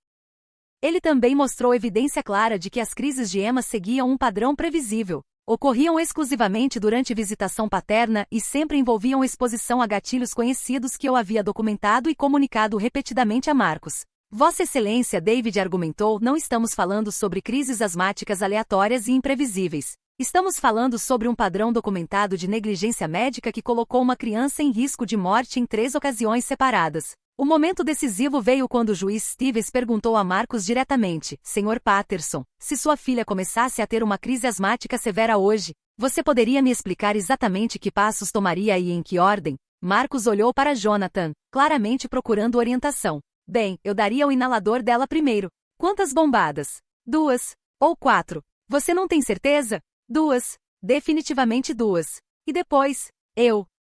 Ele também mostrou evidência clara de que as crises de Emma seguiam um padrão previsível. Ocorriam exclusivamente durante visitação paterna e sempre envolviam exposição a gatilhos conhecidos que eu havia documentado e comunicado repetidamente a Marcos. Vossa Excelência, David argumentou, não estamos falando sobre crises asmáticas aleatórias e imprevisíveis. Estamos falando sobre um padrão documentado de negligência médica que colocou uma criança em risco de morte em 3 ocasiões separadas. O momento decisivo veio quando o juiz Stevens perguntou a Marcos diretamente: Sr. Patterson, se sua filha começasse a ter uma crise asmática severa hoje, você poderia me explicar exatamente que passos tomaria e em que ordem? Marcos olhou para Jonathan, claramente procurando orientação. Bem, eu daria o inalador dela primeiro. Quantas bombadas? 2 ou 4? Você não tem certeza? 2. Definitivamente 2. E depois?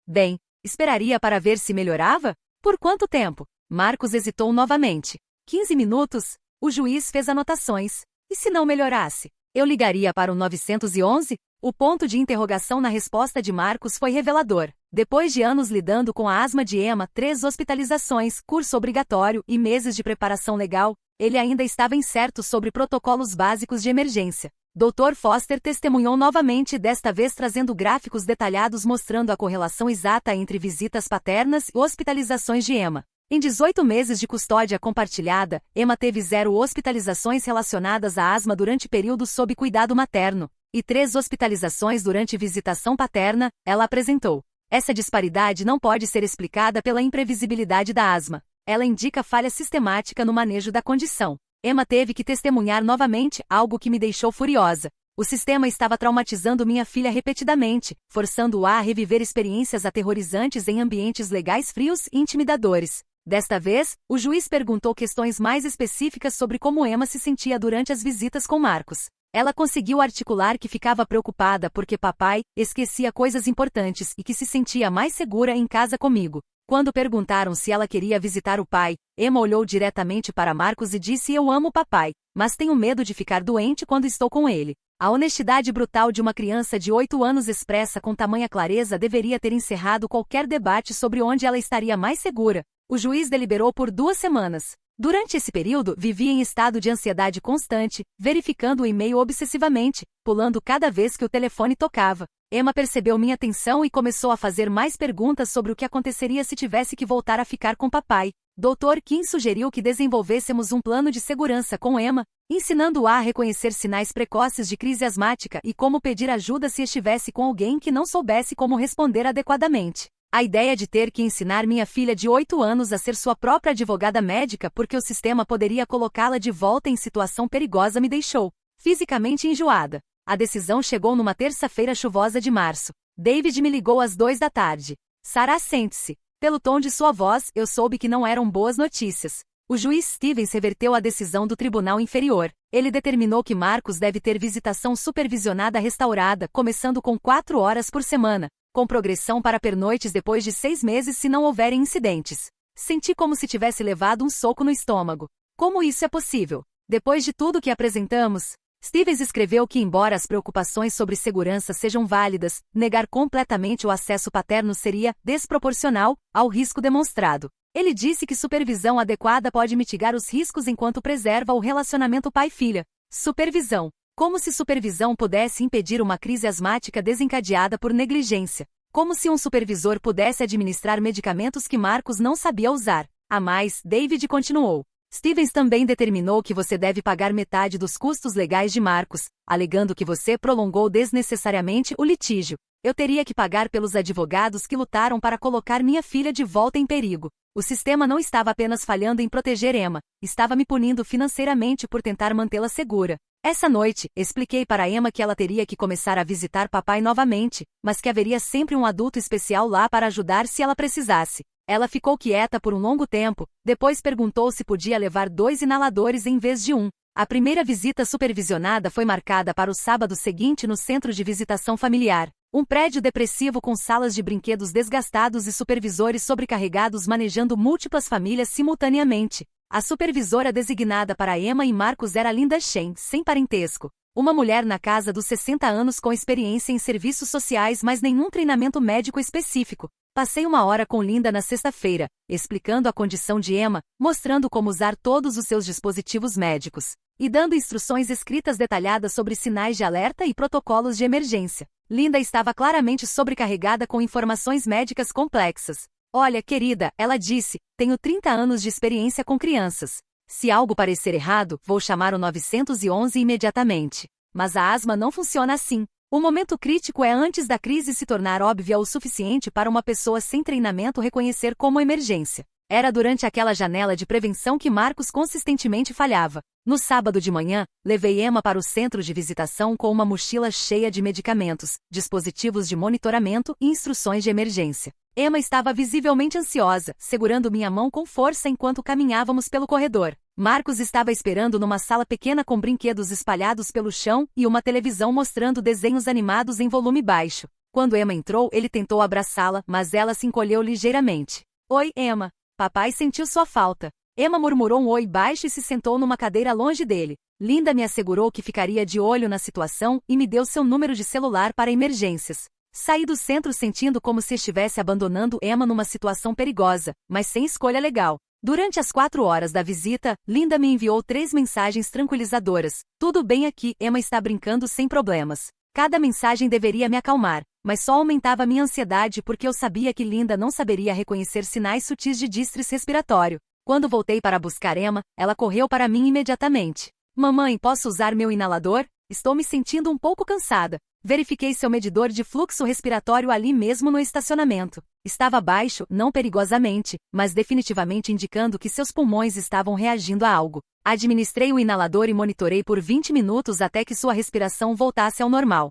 Bem, esperaria para ver se melhorava? Por quanto tempo? Marcos hesitou novamente. 15 minutos? O juiz fez anotações. E se não melhorasse? Eu ligaria para o 911? O ponto de interrogação na resposta de Marcos foi revelador. Depois de anos lidando com a asma de Emma, 3 hospitalizações, curso obrigatório e meses de preparação legal, ele ainda estava incerto sobre protocolos básicos de emergência. Dr. Foster testemunhou novamente, desta vez trazendo gráficos detalhados mostrando a correlação exata entre visitas paternas e hospitalizações de Emma. Em 18 meses de custódia compartilhada, Emma teve 0 hospitalizações relacionadas à asma durante período sob cuidado materno, e 3 hospitalizações durante visitação paterna, ela apresentou. Essa disparidade não pode ser explicada pela imprevisibilidade da asma. Ela indica falha sistemática no manejo da condição. Emma teve que testemunhar novamente, algo que me deixou furiosa. O sistema estava traumatizando minha filha repetidamente, forçando-a a reviver experiências aterrorizantes em ambientes legais frios e intimidadores. Desta vez, o juiz perguntou questões mais específicas sobre como Emma se sentia durante as visitas com Marcos. Ela conseguiu articular que ficava preocupada porque papai esquecia coisas importantes e que se sentia mais segura em casa comigo. Quando perguntaram se ela queria visitar o pai, Emma olhou diretamente para Marcos e disse: eu amo papai, mas tenho medo de ficar doente quando estou com ele. A honestidade brutal de uma criança de 8 anos expressa com tamanha clareza deveria ter encerrado qualquer debate sobre onde ela estaria mais segura. O juiz deliberou por 2 semanas. Durante esse período, vivia em estado de ansiedade constante, verificando o e-mail obsessivamente, pulando cada vez que o telefone tocava. Emma percebeu minha tensão e começou a fazer mais perguntas sobre o que aconteceria se tivesse que voltar a ficar com papai. Dr. Kim sugeriu que desenvolvêssemos um plano de segurança com Emma, ensinando-a a reconhecer sinais precoces de crise asmática e como pedir ajuda se estivesse com alguém que não soubesse como responder adequadamente. A ideia de ter que ensinar minha filha de 8 anos a ser sua própria advogada médica porque o sistema poderia colocá-la de volta em situação perigosa me deixou fisicamente enjoada. A decisão chegou numa terça-feira chuvosa de março. David me ligou às 2 da tarde. Sarah, sente-se. Pelo tom de sua voz, eu soube que não eram boas notícias. O juiz Stevens reverteu a decisão do tribunal inferior. Ele determinou que Marcos deve ter visitação supervisionada restaurada, começando com 4 horas por semana, com progressão para pernoites depois de 6 meses se não houverem incidentes. Senti como se tivesse levado um soco no estômago. Como isso é possível? Depois de tudo que apresentamos? Stevens escreveu que, embora as preocupações sobre segurança sejam válidas, negar completamente o acesso paterno seria desproporcional ao risco demonstrado. Ele disse que supervisão adequada pode mitigar os riscos enquanto preserva o relacionamento pai-filha. Supervisão. Como se supervisão pudesse impedir uma crise asmática desencadeada por negligência. Como se um supervisor pudesse administrar medicamentos que Marcos não sabia usar. A mais, David continuou. Stevens também determinou que você deve pagar metade dos custos legais de Marcos, alegando que você prolongou desnecessariamente o litígio. Eu teria que pagar pelos advogados que lutaram para colocar minha filha de volta em perigo. O sistema não estava apenas falhando em proteger Emma, estava me punindo financeiramente por tentar mantê-la segura. Essa noite, expliquei para Emma que ela teria que começar a visitar papai novamente, mas que haveria sempre um adulto especial lá para ajudar se ela precisasse. Ela ficou quieta por um longo tempo, depois perguntou se podia levar 2 inaladores em vez de 1. A primeira visita supervisionada foi marcada para o sábado seguinte no Centro de Visitação Familiar, um prédio depressivo com salas de brinquedos desgastados e supervisores sobrecarregados manejando múltiplas famílias simultaneamente. A supervisora designada para Emma e Marcos era Linda Shen, sem parentesco. Uma mulher na casa dos 60 anos com experiência em serviços sociais mas nenhum treinamento médico específico. Passei 1 hora com Linda na sexta-feira, explicando a condição de Emma, mostrando como usar todos os seus dispositivos médicos, e dando instruções escritas detalhadas sobre sinais de alerta e protocolos de emergência. Linda estava claramente sobrecarregada com informações médicas complexas. Olha, querida, ela disse, tenho 30 anos de experiência com crianças. Se algo parecer errado, vou chamar o 911 imediatamente. Mas a asma não funciona assim. O momento crítico é antes da crise se tornar óbvia o suficiente para uma pessoa sem treinamento reconhecer como emergência. Era durante aquela janela de prevenção que Marcos consistentemente falhava. No sábado de manhã, levei Emma para o centro de visitação com uma mochila cheia de medicamentos, dispositivos de monitoramento e instruções de emergência. Emma estava visivelmente ansiosa, segurando minha mão com força enquanto caminhávamos pelo corredor. Marcos estava esperando numa sala pequena com brinquedos espalhados pelo chão e uma televisão mostrando desenhos animados em volume baixo. Quando Emma entrou, ele tentou abraçá-la, mas ela se encolheu ligeiramente. Oi, Emma. Papai sentiu sua falta. Emma murmurou um oi baixo e se sentou numa cadeira longe dele. Linda me assegurou que ficaria de olho na situação e me deu seu número de celular para emergências. Saí do centro sentindo como se estivesse abandonando Emma numa situação perigosa, mas sem escolha legal. Durante as 4 horas da visita, Linda me enviou 3 mensagens tranquilizadoras. Tudo bem aqui, Emma está brincando sem problemas. Cada mensagem deveria me acalmar, mas só aumentava minha ansiedade porque eu sabia que Linda não saberia reconhecer sinais sutis de distresse respiratório. Quando voltei para buscar Emma, ela correu para mim imediatamente. Mamãe, posso usar meu inalador? Estou me sentindo um pouco cansada. Verifiquei seu medidor de fluxo respiratório ali mesmo no estacionamento. Estava baixo, não perigosamente, mas definitivamente indicando que seus pulmões estavam reagindo a algo. Administrei o inalador e monitorei por 20 minutos até que sua respiração voltasse ao normal.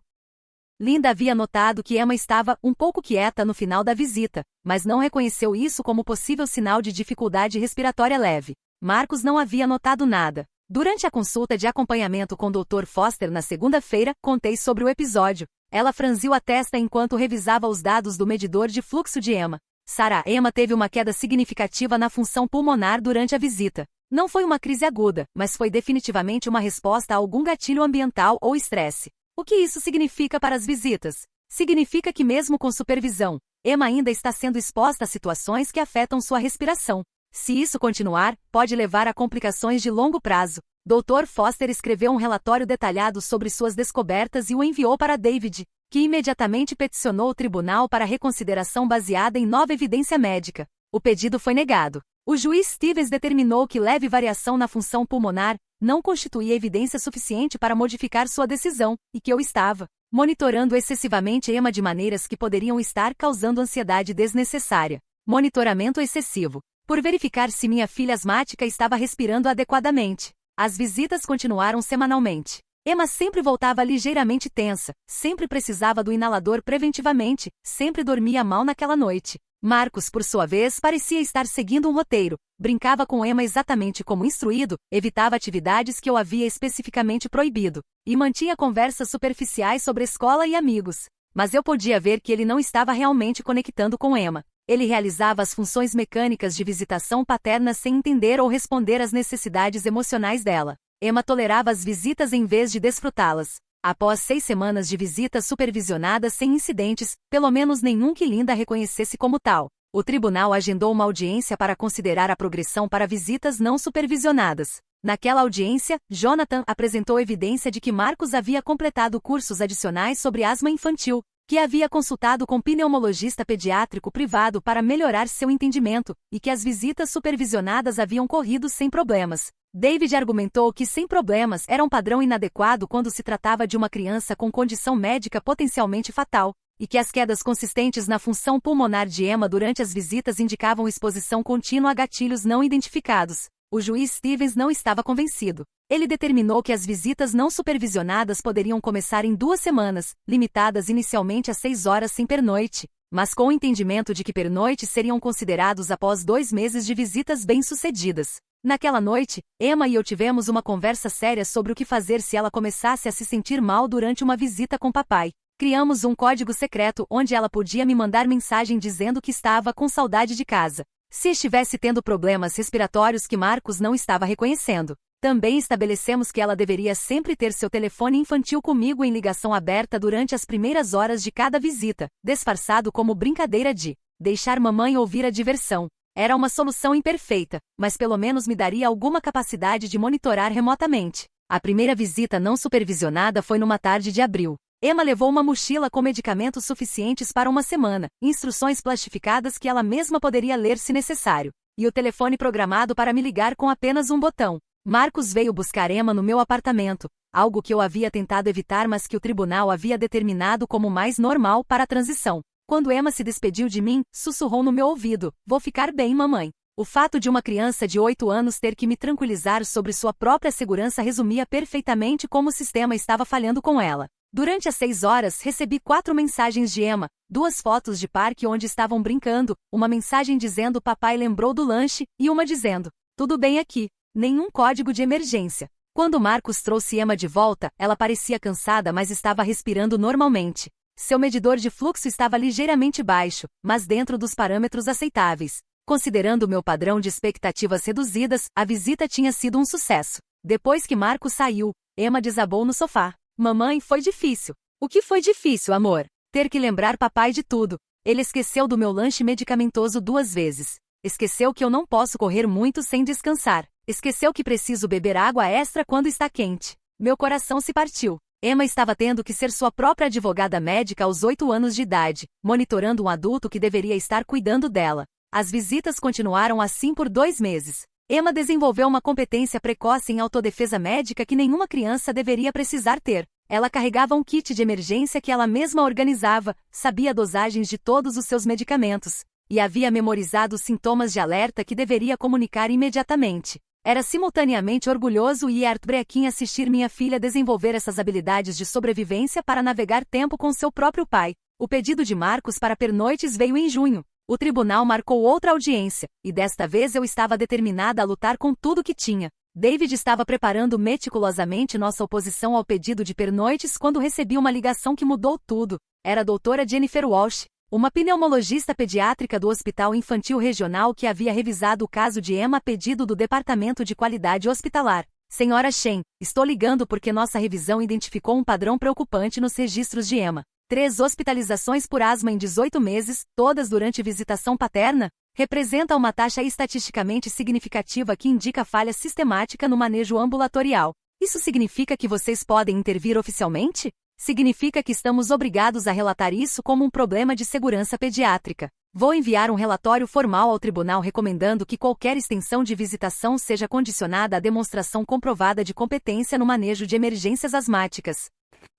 Linda havia notado que Emma estava um pouco quieta no final da visita, mas não reconheceu isso como possível sinal de dificuldade respiratória leve. Marcos não havia notado nada. Durante a consulta de acompanhamento com Dr. Foster na segunda-feira, contei sobre o episódio. Ela franziu a testa enquanto revisava os dados do medidor de fluxo de Emma. Sarah, Emma teve uma queda significativa na função pulmonar durante a visita. Não foi uma crise aguda, mas foi definitivamente uma resposta a algum gatilho ambiental ou estresse. O que isso significa para as visitas? Significa que mesmo com supervisão, Emma ainda está sendo exposta a situações que afetam sua respiração. Se isso continuar, pode levar a complicações de longo prazo. Dr. Foster escreveu um relatório detalhado sobre suas descobertas e o enviou para David, que imediatamente peticionou o tribunal para reconsideração baseada em nova evidência médica. O pedido foi negado. O juiz Stevens determinou que leve variação na função pulmonar não constituía evidência suficiente para modificar sua decisão, e que eu estava monitorando excessivamente Emma de maneiras que poderiam estar causando ansiedade desnecessária. Monitoramento excessivo. Por verificar se minha filha asmática estava respirando adequadamente. As visitas continuaram semanalmente. Emma sempre voltava ligeiramente tensa, sempre precisava do inalador preventivamente, sempre dormia mal naquela noite. Marcos, por sua vez, parecia estar seguindo um roteiro. Brincava com Emma exatamente como instruído, evitava atividades que eu havia especificamente proibido, e mantinha conversas superficiais sobre escola e amigos. Mas eu podia ver que ele não estava realmente conectando com Emma. Ele realizava as funções mecânicas de visitação paterna sem entender ou responder às necessidades emocionais dela. Emma tolerava as visitas em vez de desfrutá-las. Após 6 semanas de visitas supervisionadas sem incidentes, pelo menos nenhum que Linda reconhecesse como tal, o tribunal agendou uma audiência para considerar a progressão para visitas não supervisionadas. Naquela audiência, Jonathan apresentou evidência de que Marcos havia completado cursos adicionais sobre asma infantil, que havia consultado com pneumologista pediátrico privado para melhorar seu entendimento, e que as visitas supervisionadas haviam corrido sem problemas. David argumentou que sem problemas era um padrão inadequado quando se tratava de uma criança com condição médica potencialmente fatal, e que as quedas consistentes na função pulmonar de Emma durante as visitas indicavam exposição contínua a gatilhos não identificados. O juiz Stevens não estava convencido. Ele determinou que as visitas não supervisionadas poderiam começar em 2 semanas, limitadas inicialmente a 6 horas sem pernoite, mas com o entendimento de que pernoites seriam considerados após 2 meses de visitas bem-sucedidas. Naquela noite, Emma e eu tivemos uma conversa séria sobre o que fazer se ela começasse a se sentir mal durante uma visita com papai. Criamos um código secreto onde ela podia me mandar mensagem dizendo que estava com saudade de casa, se estivesse tendo problemas respiratórios que Marcos não estava reconhecendo. Também estabelecemos que ela deveria sempre ter seu telefone infantil comigo em ligação aberta durante as primeiras horas de cada visita, disfarçado como brincadeira de deixar mamãe ouvir a diversão. Era uma solução imperfeita, mas pelo menos me daria alguma capacidade de monitorar remotamente. A primeira visita não supervisionada foi numa tarde de abril. Emma levou uma mochila com medicamentos suficientes para uma semana, instruções plastificadas que ela mesma poderia ler se necessário, e o telefone programado para me ligar com apenas um botão. Marcos veio buscar Emma no meu apartamento, algo que eu havia tentado evitar mas que o tribunal havia determinado como mais normal para a transição. Quando Emma se despediu de mim, sussurrou no meu ouvido: "Vou ficar bem, mamãe." O fato de uma criança de 8 anos ter que me tranquilizar sobre sua própria segurança resumia perfeitamente como o sistema estava falhando com ela. Durante as 6 horas, recebi 4 mensagens de Emma, 2 fotos de parque onde estavam brincando, uma mensagem dizendo papai lembrou do lanche, e uma dizendo, tudo bem aqui. Nenhum código de emergência. Quando Marcos trouxe Emma de volta, ela parecia cansada mas estava respirando normalmente. Seu medidor de fluxo estava ligeiramente baixo, mas dentro dos parâmetros aceitáveis. Considerando o meu padrão de expectativas reduzidas, a visita tinha sido um sucesso. Depois que Marcos saiu, Emma desabou no sofá. Mamãe, foi difícil. O que foi difícil, amor? Ter que lembrar papai de tudo. Ele esqueceu do meu lanche medicamentoso 2 vezes. Esqueceu que eu não posso correr muito sem descansar. Esqueceu que preciso beber água extra quando está quente. Meu coração se partiu. Emma estava tendo que ser sua própria advogada médica aos 8 anos de idade, monitorando um adulto que deveria estar cuidando dela. As visitas continuaram assim por 2 meses. Emma desenvolveu uma competência precoce em autodefesa médica que nenhuma criança deveria precisar ter. Ela carregava um kit de emergência que ela mesma organizava, sabia dosagens de todos os seus medicamentos, e havia memorizado os sintomas de alerta que deveria comunicar imediatamente. Era simultaneamente orgulhoso e heartbreaking assistir minha filha desenvolver essas habilidades de sobrevivência para navegar tempo com seu próprio pai. O pedido de Marcos para pernoites veio em junho. O tribunal marcou outra audiência, e desta vez eu estava determinada a lutar com tudo que tinha. David estava preparando meticulosamente nossa oposição ao pedido de pernoites quando recebi uma ligação que mudou tudo. Era a doutora Jennifer Walsh. Uma pneumologista pediátrica do Hospital Infantil Regional que havia revisado o caso de Emma a pedido do Departamento de Qualidade Hospitalar. Senhora Shen, estou ligando porque nossa revisão identificou um padrão preocupante nos registros de Emma. 3 hospitalizações por asma em 18 meses, todas durante visitação paterna, representa uma taxa estatisticamente significativa que indica falha sistemática no manejo ambulatorial. Isso significa que vocês podem intervir oficialmente? Significa que estamos obrigados a relatar isso como um problema de segurança pediátrica. Vou enviar um relatório formal ao tribunal recomendando que qualquer extensão de visitação seja condicionada à demonstração comprovada de competência no manejo de emergências asmáticas.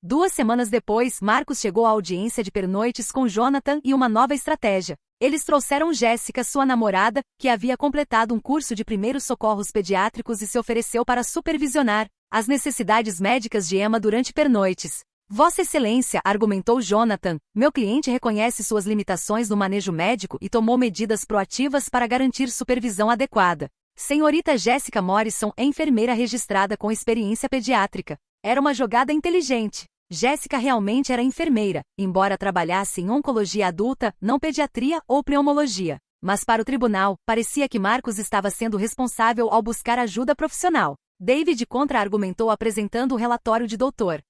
2 semanas depois, Marcos chegou à audiência de pernoites com Jonathan e uma nova estratégia. Eles trouxeram Jéssica, sua namorada, que havia completado um curso de primeiros socorros pediátricos e se ofereceu para supervisionar as necessidades médicas de Emma durante pernoites. Vossa Excelência, argumentou Jonathan, meu cliente reconhece suas limitações no manejo médico e tomou medidas proativas para garantir supervisão adequada. Senhorita Jéssica Morrison é enfermeira registrada com experiência pediátrica. Era uma jogada inteligente. Jéssica realmente era enfermeira, embora trabalhasse em oncologia adulta, não pediatria ou pneumologia. Mas para o tribunal, parecia que Marcos estava sendo responsável ao buscar ajuda profissional. David contra-argumentou apresentando o relatório de Dr.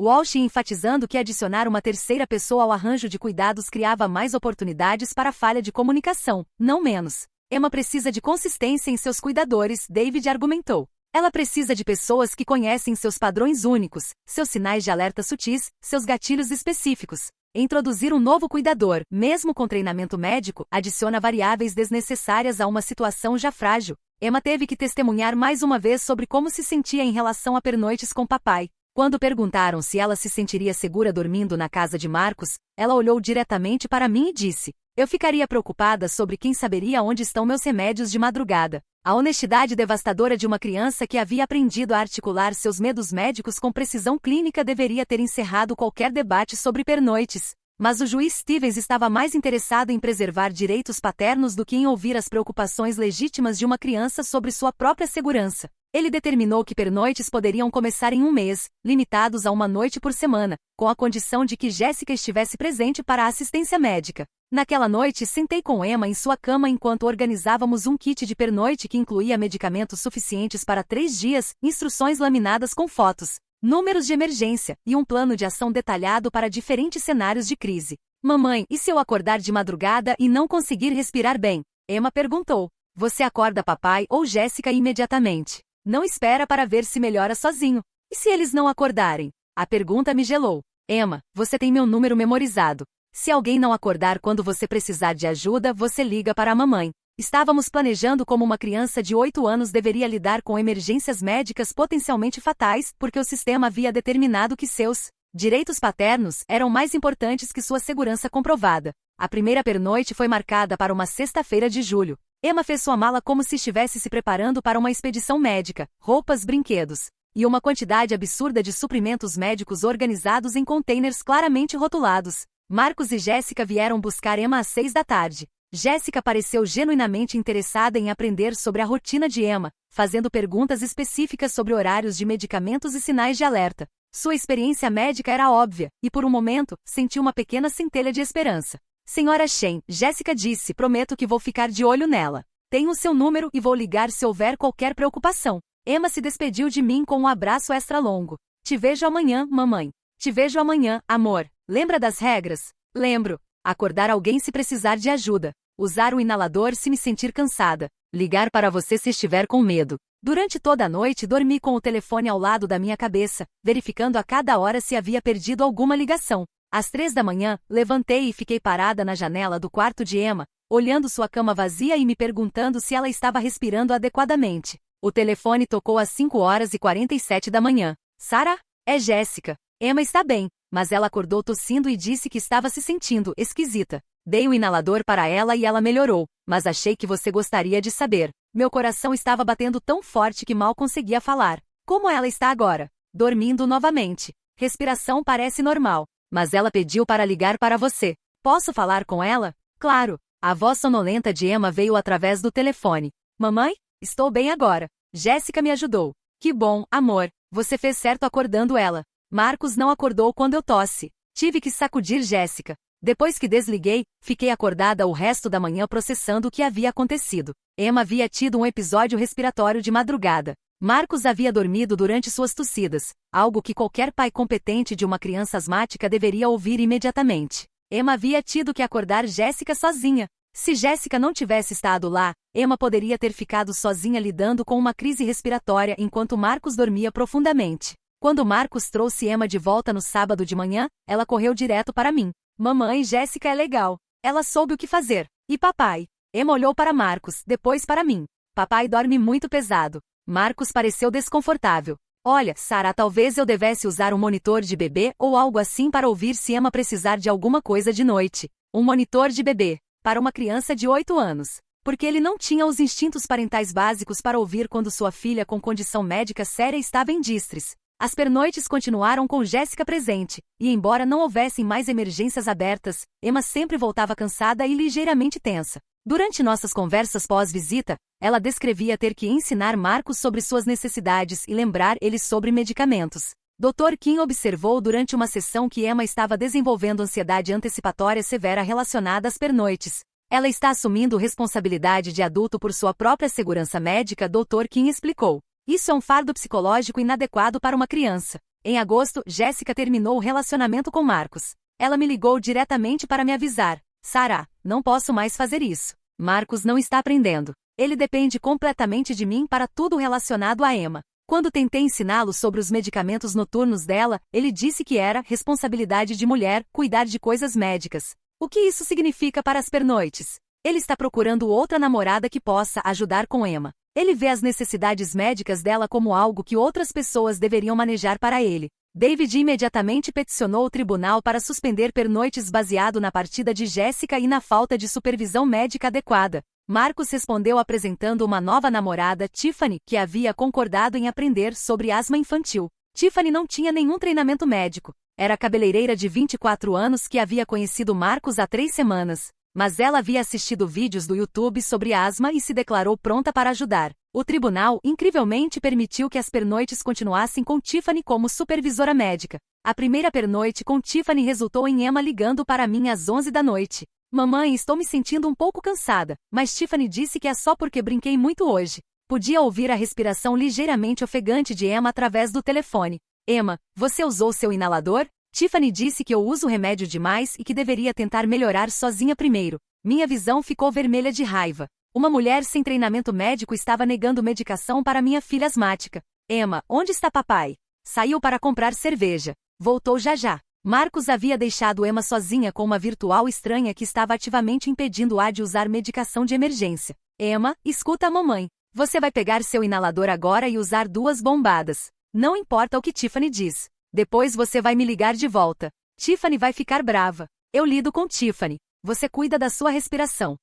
Walsh enfatizando que adicionar uma terceira pessoa ao arranjo de cuidados criava mais oportunidades para falha de comunicação, não menos. Emma precisa de consistência em seus cuidadores, David argumentou. Ela precisa de pessoas que conhecem seus padrões únicos, seus sinais de alerta sutis, seus gatilhos específicos. Introduzir um novo cuidador, mesmo com treinamento médico, adiciona variáveis desnecessárias a uma situação já frágil. Emma teve que testemunhar mais uma vez sobre como se sentia em relação a pernoites com papai. Quando perguntaram se ela se sentiria segura dormindo na casa de Marcos, ela olhou diretamente para mim e disse: eu ficaria preocupada sobre quem saberia onde estão meus remédios de madrugada. A honestidade devastadora de uma criança que havia aprendido a articular seus medos médicos com precisão clínica deveria ter encerrado qualquer debate sobre pernoites. Mas o juiz Stevens estava mais interessado em preservar direitos paternos do que em ouvir as preocupações legítimas de uma criança sobre sua própria segurança. Ele determinou que pernoites poderiam começar em 1 mês, limitados a 1 noite por semana, com a condição de que Jéssica estivesse presente para a assistência médica. Naquela noite, sentei com Emma em sua cama enquanto organizávamos um kit de pernoite que incluía medicamentos suficientes para 3 dias, instruções laminadas com fotos, números de emergência e um plano de ação detalhado para diferentes cenários de crise. Mamãe, e se eu acordar de madrugada e não conseguir respirar bem? Emma perguntou. Você acorda papai ou Jéssica imediatamente. Não espera para ver se melhora sozinho. E se eles não acordarem? A pergunta me gelou. Emma, você tem meu número memorizado. Se alguém não acordar quando você precisar de ajuda, você liga para a mamãe. Estávamos planejando como uma criança de 8 anos deveria lidar com emergências médicas potencialmente fatais, porque o sistema havia determinado que seus direitos paternos eram mais importantes que sua segurança comprovada. A primeira pernoite foi marcada para uma sexta-feira de julho. Emma fez sua mala como se estivesse se preparando para uma expedição médica, roupas, brinquedos, e uma quantidade absurda de suprimentos médicos organizados em containers claramente rotulados. Marcos e Jéssica vieram buscar Emma às 6 da tarde. Jéssica pareceu genuinamente interessada em aprender sobre a rotina de Emma, fazendo perguntas específicas sobre horários de medicamentos e sinais de alerta. Sua experiência médica era óbvia, e por um momento, sentiu uma pequena centelha de esperança. Senhora Shen, Jéssica disse, prometo que vou ficar de olho nela. Tenho o seu número e vou ligar se houver qualquer preocupação. Emma se despediu de mim com um abraço extra longo. Te vejo amanhã, mamãe. Te vejo amanhã, amor. Lembra das regras? Lembro. Acordar alguém se precisar de ajuda. Usar o inalador se me sentir cansada. Ligar para você se estiver com medo. Durante toda a noite dormi com o telefone ao lado da minha cabeça, verificando a cada hora se havia perdido alguma ligação. Às 3 da manhã, levantei e fiquei parada na janela do quarto de Emma, olhando sua cama vazia e me perguntando se ela estava respirando adequadamente. O telefone tocou às 5h47 da manhã. Sarah? É Jéssica. Emma está bem, mas ela acordou tossindo e disse que estava se sentindo esquisita. Dei o inalador para ela e ela melhorou, mas achei que você gostaria de saber. Meu coração estava batendo tão forte que mal conseguia falar. Como ela está agora? Dormindo novamente. Respiração parece normal. Mas ela pediu para ligar para você. Posso falar com ela? Claro. A voz sonolenta de Emma veio através do telefone. Mamãe? Estou bem agora. Jéssica me ajudou. Que bom, amor. Você fez certo acordando ela. Marcos não acordou quando eu tosse. Tive que sacudir Jéssica. Depois que desliguei, fiquei acordada o resto da manhã processando o que havia acontecido. Emma havia tido um episódio respiratório de madrugada. Marcos havia dormido durante suas tossidas, algo que qualquer pai competente de uma criança asmática deveria ouvir imediatamente. Emma havia tido que acordar Jéssica sozinha. Se Jéssica não tivesse estado lá, Emma poderia ter ficado sozinha lidando com uma crise respiratória enquanto Marcos dormia profundamente. Quando Marcos trouxe Emma de volta no sábado de manhã, ela correu direto para mim. Mamãe, Jéssica é legal. Ela soube o que fazer. E papai? Emma olhou para Marcos, depois para mim. Papai dorme muito pesado. Marcos pareceu desconfortável. Olha, Sarah, talvez eu devesse usar um monitor de bebê ou algo assim para ouvir se Emma precisar de alguma coisa de noite. Um monitor de bebê. Para uma criança de 8 anos. Porque ele não tinha os instintos parentais básicos para ouvir quando sua filha com condição médica séria estava em distress. As pernoites continuaram com Jéssica presente, e embora não houvessem mais emergências abertas, Emma sempre voltava cansada e ligeiramente tensa. Durante nossas conversas pós-visita, ela descrevia ter que ensinar Marcos sobre suas necessidades e lembrar ele sobre medicamentos. Dr. Kim observou durante uma sessão que Emma estava desenvolvendo ansiedade antecipatória severa relacionada às pernoites. Ela está assumindo responsabilidade de adulto por sua própria segurança médica, Dr. Kim explicou. Isso é um fardo psicológico inadequado para uma criança. Em agosto, Jéssica terminou o relacionamento com Marcos. Ela me ligou diretamente para me avisar. Sarah, não posso mais fazer isso. Marcos não está aprendendo. Ele depende completamente de mim para tudo relacionado a Emma. Quando tentei ensiná-lo sobre os medicamentos noturnos dela, ele disse que era responsabilidade de mulher cuidar de coisas médicas. O que isso significa para as pernoites? Ele está procurando outra namorada que possa ajudar com Emma. Ele vê as necessidades médicas dela como algo que outras pessoas deveriam manejar para ele. David imediatamente peticionou o tribunal para suspender pernoites baseado na partida de Jéssica e na falta de supervisão médica adequada. Marcos respondeu apresentando uma nova namorada, Tiffany, que havia concordado em aprender sobre asma infantil. Tiffany não tinha nenhum treinamento médico. Era a cabeleireira de 24 anos que havia conhecido Marcos há 3 semanas. Mas ela havia assistido vídeos do YouTube sobre asma e se declarou pronta para ajudar. O tribunal, incrivelmente, permitiu que as pernoites continuassem com Tiffany como supervisora médica. A primeira pernoite com Tiffany resultou em Emma ligando para mim às 11 da noite. Mamãe, estou me sentindo um pouco cansada, mas Tiffany disse que é só porque brinquei muito hoje. Podia ouvir a respiração ligeiramente ofegante de Emma através do telefone. Emma, você usou seu inalador? Tiffany disse que eu uso remédio demais e que deveria tentar melhorar sozinha primeiro. Minha visão ficou vermelha de raiva. Uma mulher sem treinamento médico estava negando medicação para minha filha asmática. Emma, onde está papai? Saiu para comprar cerveja. Voltou já já. Marcos havia deixado Emma sozinha com uma virtual estranha que estava ativamente impedindo-a de usar medicação de emergência. Emma, escuta a mamãe. Você vai pegar seu inalador agora e usar 2 bombadas. Não importa o que Tiffany diz. Depois você vai me ligar de volta. Tiffany vai ficar brava. Eu lido com Tiffany. Você cuida da sua respiração.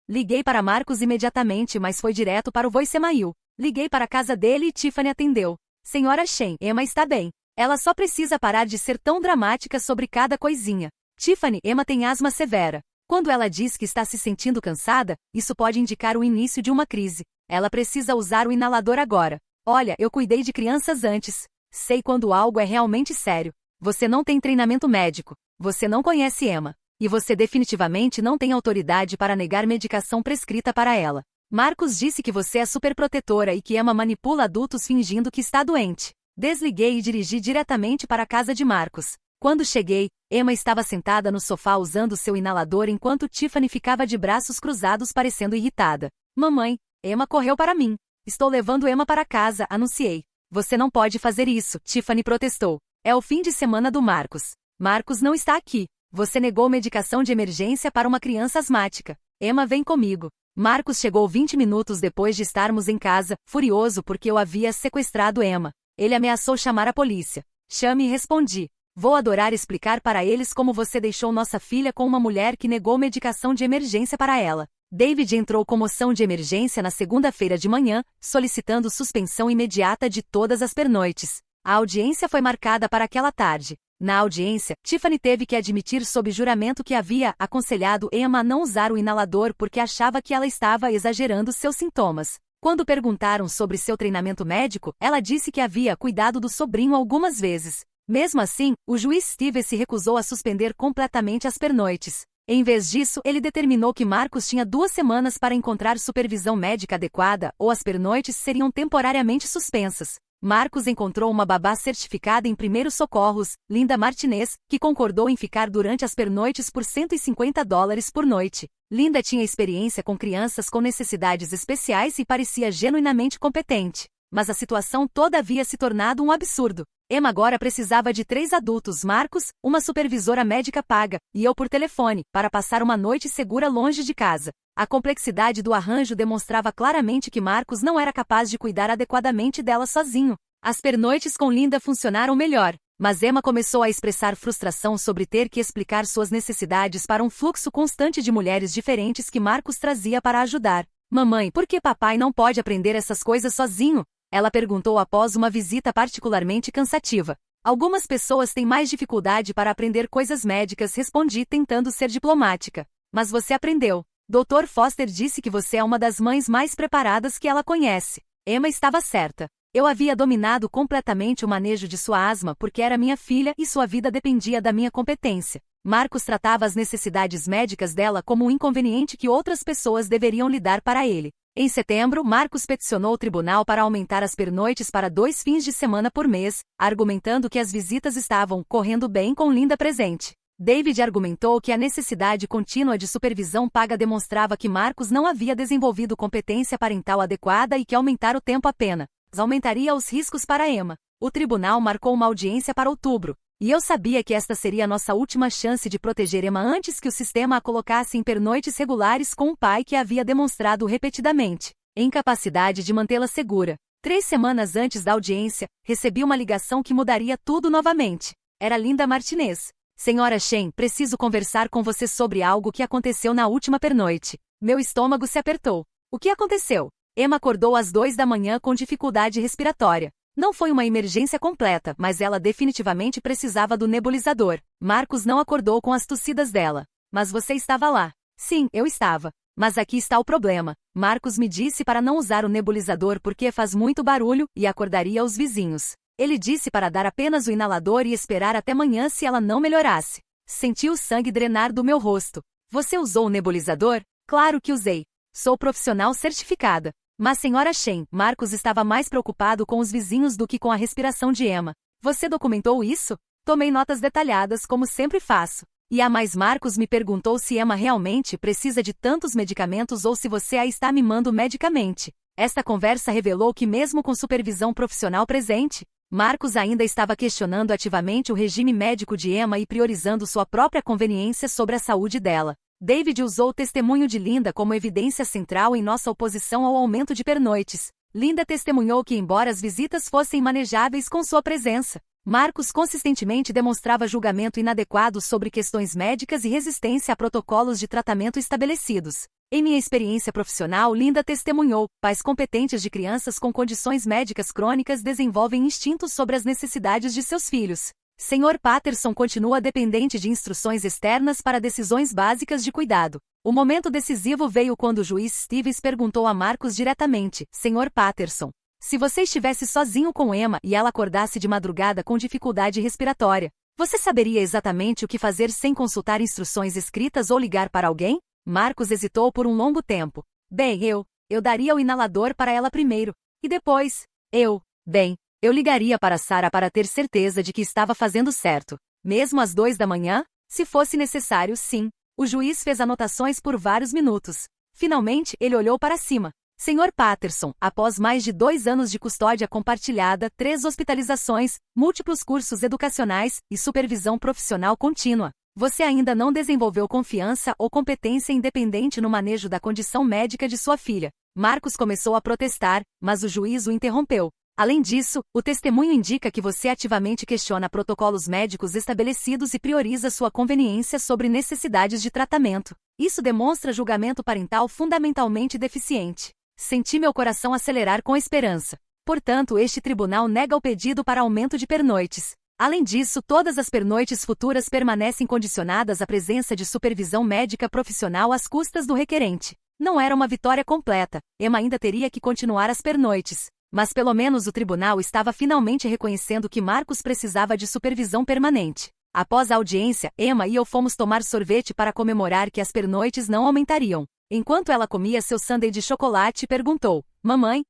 Liguei para Marcos imediatamente, mas foi direto para o voicemail. Liguei para a casa dele e Tiffany atendeu. Senhora Shen, Emma está bem. Ela só precisa parar de ser tão dramática sobre cada coisinha. Tiffany, Emma tem asma severa. Quando ela diz que está se sentindo cansada, isso pode indicar o início de uma crise. Ela precisa usar o inalador agora. Olha, eu cuidei de crianças antes. Sei quando algo é realmente sério. Você não tem treinamento médico. Você não conhece Emma. E você definitivamente não tem autoridade para negar medicação prescrita para ela. Marcos disse que você é superprotetora e que Emma manipula adultos fingindo que está doente. Desliguei e dirigi diretamente para a casa de Marcos. Quando cheguei, Emma estava sentada no sofá usando seu inalador enquanto Tiffany ficava de braços cruzados parecendo irritada. Mamãe, Emma correu para mim. Estou levando Emma para casa, anunciei. Você não pode fazer isso, Tiffany protestou. É o fim de semana do Marcos. Marcos não está aqui. Você negou medicação de emergência para uma criança asmática. Emma vem comigo. Marcos chegou 20 minutos depois de estarmos em casa, furioso porque eu havia sequestrado Emma. Ele ameaçou chamar a polícia. Chame e respondi. Vou adorar explicar para eles como você deixou nossa filha com uma mulher que negou medicação de emergência para ela. David entrou com moção de emergência na segunda-feira de manhã, solicitando suspensão imediata de todas as pernoites. A audiência foi marcada para aquela tarde. Na audiência, Tiffany teve que admitir sob juramento que havia aconselhado Emma a não usar o inalador porque achava que ela estava exagerando seus sintomas. Quando perguntaram sobre seu treinamento médico, ela disse que havia cuidado do sobrinho algumas vezes. Mesmo assim, o juiz Steve se recusou a suspender completamente as pernoites. Em vez disso, ele determinou que Marcos tinha 2 semanas para encontrar supervisão médica adequada, ou as pernoites seriam temporariamente suspensas. Marcos encontrou uma babá certificada em primeiros socorros, Linda Martinez, que concordou em ficar durante as pernoites por $150 por noite. Linda tinha experiência com crianças com necessidades especiais e parecia genuinamente competente. Mas a situação toda havia se tornado um absurdo. Emma agora precisava de 3 adultos, Marcos, uma supervisora médica paga, e eu por telefone, para passar uma noite segura longe de casa. A complexidade do arranjo demonstrava claramente que Marcos não era capaz de cuidar adequadamente dela sozinho. As pernoites com Linda funcionaram melhor, mas Emma começou a expressar frustração sobre ter que explicar suas necessidades para um fluxo constante de mulheres diferentes que Marcos trazia para ajudar. Mamãe, por que papai não pode aprender essas coisas sozinho? Ela perguntou após uma visita particularmente cansativa. Algumas pessoas têm mais dificuldade para aprender coisas médicas, respondi tentando ser diplomática. Mas você aprendeu. Dr. Foster disse que você é uma das mães mais preparadas que ela conhece. Emma estava certa. Eu havia dominado completamente o manejo de sua asma porque era minha filha e sua vida dependia da minha competência. Marcos tratava as necessidades médicas dela como um inconveniente que outras pessoas deveriam lidar para ele. Em setembro, Marcos peticionou o tribunal para aumentar as pernoites para 2 fins de semana por mês, argumentando que as visitas estavam correndo bem com Linda presente. David argumentou que a necessidade contínua de supervisão paga demonstrava que Marcos não havia desenvolvido competência parental adequada e que aumentar o tempo apenas aumentaria os riscos para Emma. O tribunal marcou uma audiência para outubro, e eu sabia que esta seria nossa última chance de proteger Emma antes que o sistema a colocasse em pernoites regulares com um pai que havia demonstrado repetidamente incapacidade de mantê-la segura. 3 semanas antes da audiência, recebi uma ligação que mudaria tudo novamente. Era Linda Martinez. Senhora Shen, preciso conversar com você sobre algo que aconteceu na última pernoite. Meu estômago se apertou. O que aconteceu? Emma acordou às 2 da manhã com dificuldade respiratória. Não foi uma emergência completa, mas ela definitivamente precisava do nebulizador. Marcos não acordou com as tossidas dela. Mas você estava lá. Sim, eu estava. Mas aqui está o problema. Marcos me disse para não usar o nebulizador porque faz muito barulho e acordaria os vizinhos. Ele disse para dar apenas o inalador e esperar até manhã se ela não melhorasse. Senti o sangue drenar do meu rosto. Você usou o nebulizador? Claro que usei. Sou profissional certificada. Mas senhora Shen, Marcos estava mais preocupado com os vizinhos do que com a respiração de Emma. Você documentou isso? Tomei notas detalhadas como sempre faço. E a mais Marcos me perguntou se Emma realmente precisa de tantos medicamentos ou se você a está mimando medicamente. Esta conversa revelou que mesmo com supervisão profissional presente, Marcos ainda estava questionando ativamente o regime médico de Emma e priorizando sua própria conveniência sobre a saúde dela. David usou o testemunho de Linda como evidência central em nossa oposição ao aumento de pernoites. Linda testemunhou que embora as visitas fossem manejáveis com sua presença, Marcos consistentemente demonstrava julgamento inadequado sobre questões médicas e resistência a protocolos de tratamento estabelecidos. Em minha experiência profissional, Linda testemunhou, pais competentes de crianças com condições médicas crônicas desenvolvem instintos sobre as necessidades de seus filhos. Sr. Patterson continua dependente de instruções externas para decisões básicas de cuidado. O momento decisivo veio quando o juiz Stevens perguntou a Marcos diretamente, Sr. Patterson, se você estivesse sozinho com Emma e ela acordasse de madrugada com dificuldade respiratória, você saberia exatamente o que fazer sem consultar instruções escritas ou ligar para alguém? Marcos hesitou por um longo tempo. Bem, eu daria o inalador para ela primeiro. E depois, eu ligaria para Sarah para ter certeza de que estava fazendo certo. Mesmo às 2 da manhã? Se fosse necessário, sim. O juiz fez anotações por vários minutos. Finalmente, ele olhou para cima. Sr. Patterson, após mais de 2 anos de custódia compartilhada, 3 hospitalizações, múltiplos cursos educacionais e supervisão profissional contínua, você ainda não desenvolveu confiança ou competência independente no manejo da condição médica de sua filha. Marcos começou a protestar, mas o juiz o interrompeu. Além disso, o testemunho indica que você ativamente questiona protocolos médicos estabelecidos e prioriza sua conveniência sobre necessidades de tratamento. Isso demonstra julgamento parental fundamentalmente deficiente. Senti meu coração acelerar com esperança. Portanto, este tribunal nega o pedido para aumento de pernoites. Além disso, todas as pernoites futuras permanecem condicionadas à presença de supervisão médica profissional às custas do requerente. Não era uma vitória completa. Emma ainda teria que continuar as pernoites. Mas pelo menos o tribunal estava finalmente reconhecendo que Marcos precisava de supervisão permanente. Após a audiência, Emma e eu fomos tomar sorvete para comemorar que as pernoites não aumentariam. Enquanto ela comia seu sundae de chocolate, perguntou: Mamãe,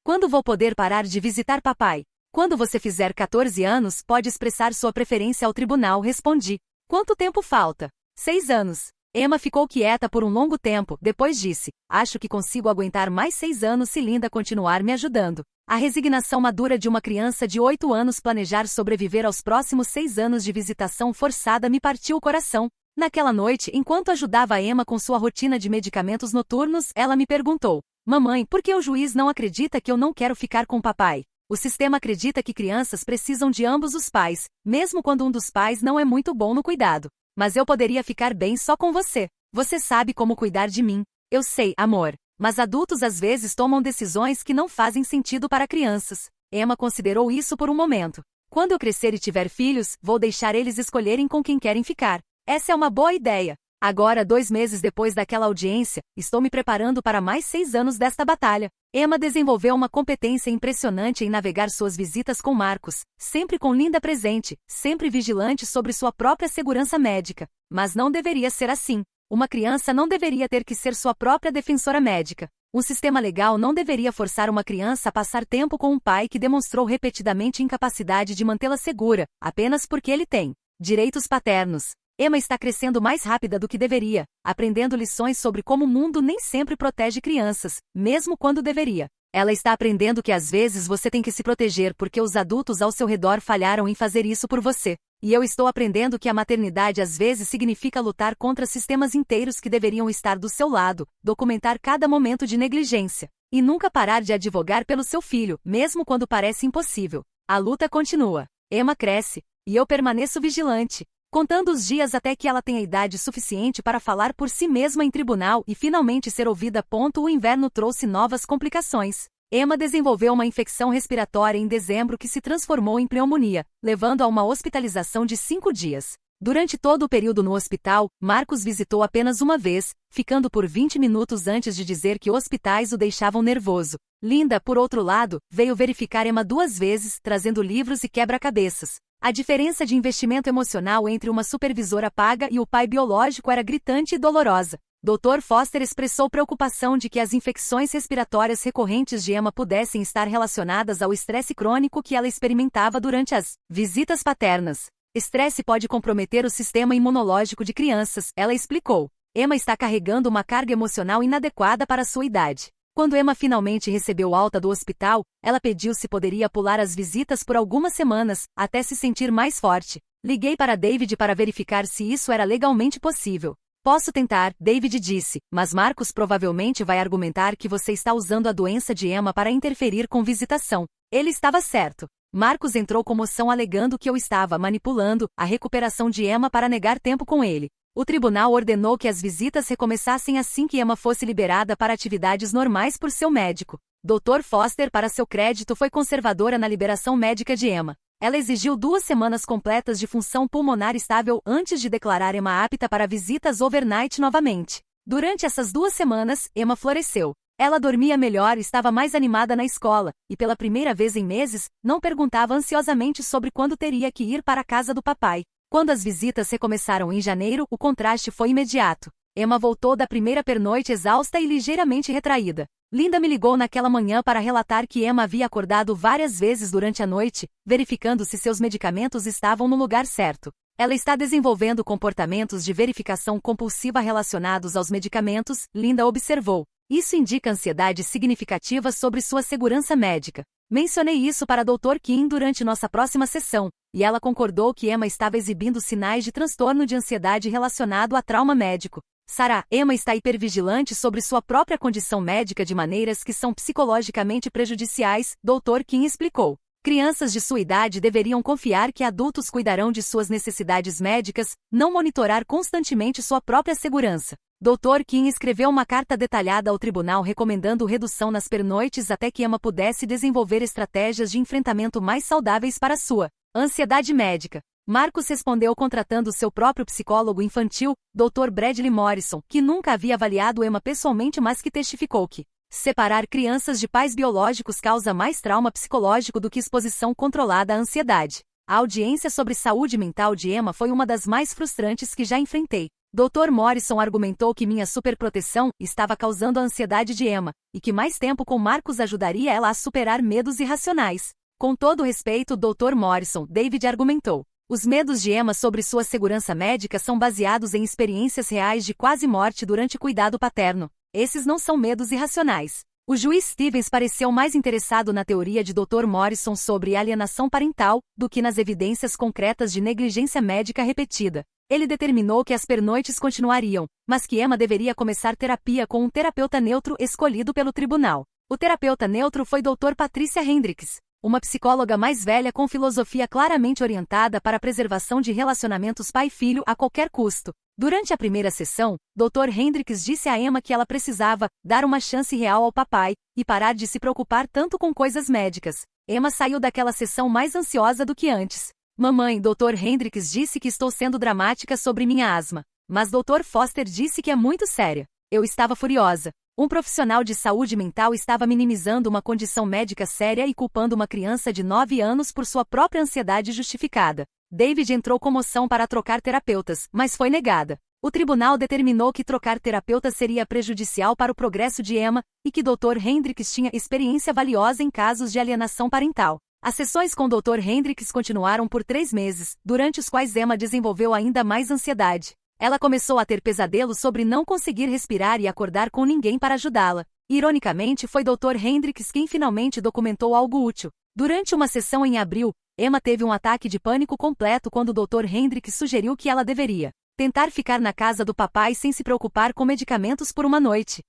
quando vou poder parar de visitar papai? Quando você fizer 14 anos, pode expressar sua preferência ao tribunal, respondi. Quanto tempo falta? 6 anos. Emma ficou quieta por um longo tempo, depois disse: acho que consigo aguentar mais 6 anos se Linda continuar me ajudando. A resignação madura de uma criança de 8 anos planejar sobreviver aos próximos 6 anos de visitação forçada me partiu o coração. Naquela noite, enquanto ajudava a Emma com sua rotina de medicamentos noturnos, ela me perguntou: Mamãe, por que o juiz não acredita que eu não quero ficar com papai? O sistema acredita que crianças precisam de ambos os pais, mesmo quando um dos pais não é muito bom no cuidado. Mas eu poderia ficar bem só com você. Você sabe como cuidar de mim. Eu sei, amor. Mas adultos às vezes tomam decisões que não fazem sentido para crianças. Emma considerou isso por um momento. Quando eu crescer e tiver filhos, vou deixar eles escolherem com quem querem ficar. Essa é uma boa ideia. Agora, 2 meses depois daquela audiência, estou me preparando para mais 6 anos desta batalha. Emma desenvolveu uma competência impressionante em navegar suas visitas com Marcos, sempre com Linda presente, sempre vigilante sobre sua própria segurança médica. Mas não deveria ser assim. Uma criança não deveria ter que ser sua própria defensora médica. Um sistema legal não deveria forçar uma criança a passar tempo com um pai que demonstrou repetidamente incapacidade de mantê-la segura, apenas porque ele tem direitos paternos. Emma está crescendo mais rápida do que deveria, aprendendo lições sobre como o mundo nem sempre protege crianças, mesmo quando deveria. Ela está aprendendo que às vezes você tem que se proteger porque os adultos ao seu redor falharam em fazer isso por você. E eu estou aprendendo que a maternidade às vezes significa lutar contra sistemas inteiros que deveriam estar do seu lado, documentar cada momento de negligência. E nunca parar de advogar pelo seu filho, mesmo quando parece impossível. A luta continua. Emma cresce, e eu permaneço vigilante, contando os dias até que ela tenha idade suficiente para falar por si mesma em tribunal e finalmente ser ouvida. O inverno trouxe novas complicações. Emma desenvolveu uma infecção respiratória em dezembro que se transformou em pneumonia, levando a uma hospitalização de 5 dias. Durante todo o período no hospital, Marcos visitou apenas uma vez, ficando por 20 minutos antes de dizer que hospitais o deixavam nervoso. Linda, por outro lado, veio verificar Emma 2 vezes, trazendo livros e quebra-cabeças. A diferença de investimento emocional entre uma supervisora paga e o pai biológico era gritante e dolorosa. Dr. Foster expressou preocupação de que as infecções respiratórias recorrentes de Emma pudessem estar relacionadas ao estresse crônico que ela experimentava durante as visitas paternas. Estresse pode comprometer o sistema imunológico de crianças, ela explicou. Emma está carregando uma carga emocional inadequada para sua idade. Quando Emma finalmente recebeu alta do hospital, ela pediu se poderia pular as visitas por algumas semanas, até se sentir mais forte. Liguei para David para verificar se isso era legalmente possível. Posso tentar, David disse, mas Marcos provavelmente vai argumentar que você está usando a doença de Emma para interferir com visitação. Ele estava certo. Marcos entrou com moção alegando que eu estava manipulando a recuperação de Emma para negar tempo com ele. O tribunal ordenou que as visitas recomeçassem assim que Emma fosse liberada para atividades normais por seu médico. Dr. Foster, para seu crédito, foi conservadora na liberação médica de Emma. Ela exigiu 2 semanas completas de função pulmonar estável antes de declarar Emma apta para visitas overnight novamente. Durante essas 2 semanas, Emma floresceu. Ela dormia melhor e estava mais animada na escola, e pela primeira vez em meses, não perguntava ansiosamente sobre quando teria que ir para a casa do papai. Quando as visitas recomeçaram em janeiro, o contraste foi imediato. Emma voltou da primeira pernoite exausta e ligeiramente retraída. Linda me ligou naquela manhã para relatar que Emma havia acordado várias vezes durante a noite, verificando se seus medicamentos estavam no lugar certo. Ela está desenvolvendo comportamentos de verificação compulsiva relacionados aos medicamentos, Linda observou. Isso indica ansiedade significativa sobre sua segurança médica. Mencionei isso para Dr. Kim durante nossa próxima sessão, e ela concordou que Emma estava exibindo sinais de transtorno de ansiedade relacionado a trauma médico. Sarah, Emma está hipervigilante sobre sua própria condição médica de maneiras que são psicologicamente prejudiciais, Dr. Kim explicou. Crianças de sua idade deveriam confiar que adultos cuidarão de suas necessidades médicas, não monitorar constantemente sua própria segurança. Dr. Kim escreveu uma carta detalhada ao tribunal recomendando redução nas pernoites até que Emma pudesse desenvolver estratégias de enfrentamento mais saudáveis para sua ansiedade médica. Marcos respondeu contratando seu próprio psicólogo infantil, Dr. Bradley Morrison, que nunca havia avaliado Emma pessoalmente mas que testificou que Separar crianças de pais biológicos causa mais trauma psicológico do que exposição controlada à ansiedade. A audiência sobre saúde mental de Emma foi uma das mais frustrantes que já enfrentei. Dr. Morrison argumentou que minha superproteção estava causando a ansiedade de Emma, e que mais tempo com Marcus ajudaria ela a superar medos irracionais. Com todo respeito, Dr. Morrison, David argumentou. Os medos de Emma sobre sua segurança médica são baseados em experiências reais de quase morte durante cuidado paterno. Esses não são medos irracionais. O juiz Stevens pareceu mais interessado na teoria de Dr. Morrison sobre alienação parental do que nas evidências concretas de negligência médica repetida. Ele determinou que as pernoites continuariam, mas que Emma deveria começar terapia com um terapeuta neutro escolhido pelo tribunal. O terapeuta neutro foi Dr. Patricia Hendricks, uma psicóloga mais velha com filosofia claramente orientada para a preservação de relacionamentos pai-filho a qualquer custo. Durante a primeira sessão, Dr. Hendricks disse a Emma que ela precisava dar uma chance real ao papai e parar de se preocupar tanto com coisas médicas. Emma saiu daquela sessão mais ansiosa do que antes. Mamãe, Dr. Hendricks disse que estou sendo dramática sobre minha asma, mas Dr. Foster disse que é muito séria. Eu estava furiosa. Um profissional de saúde mental estava minimizando uma condição médica séria e culpando uma criança de 9 anos por sua própria ansiedade justificada. David entrou com moção para trocar terapeutas, mas foi negada. O tribunal determinou que trocar terapeutas seria prejudicial para o progresso de Emma e que Dr. Hendricks tinha experiência valiosa em casos de alienação parental. As sessões com Dr. Hendricks continuaram por 3 meses, durante os quais Emma desenvolveu ainda mais ansiedade. Ela começou a ter pesadelos sobre não conseguir respirar e acordar com ninguém para ajudá-la. Ironicamente, foi Dr. Hendricks quem finalmente documentou algo útil. Durante uma sessão em abril, Emma teve um ataque de pânico completo quando Dr. Hendricks sugeriu que ela deveria tentar ficar na casa do papai sem se preocupar com medicamentos por uma noite.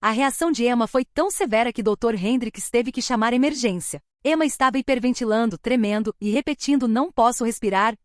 A reação de Emma foi tão severa que Dr. Hendricks teve que chamar emergência. Emma estava hiperventilando, tremendo e repetindo não posso respirar,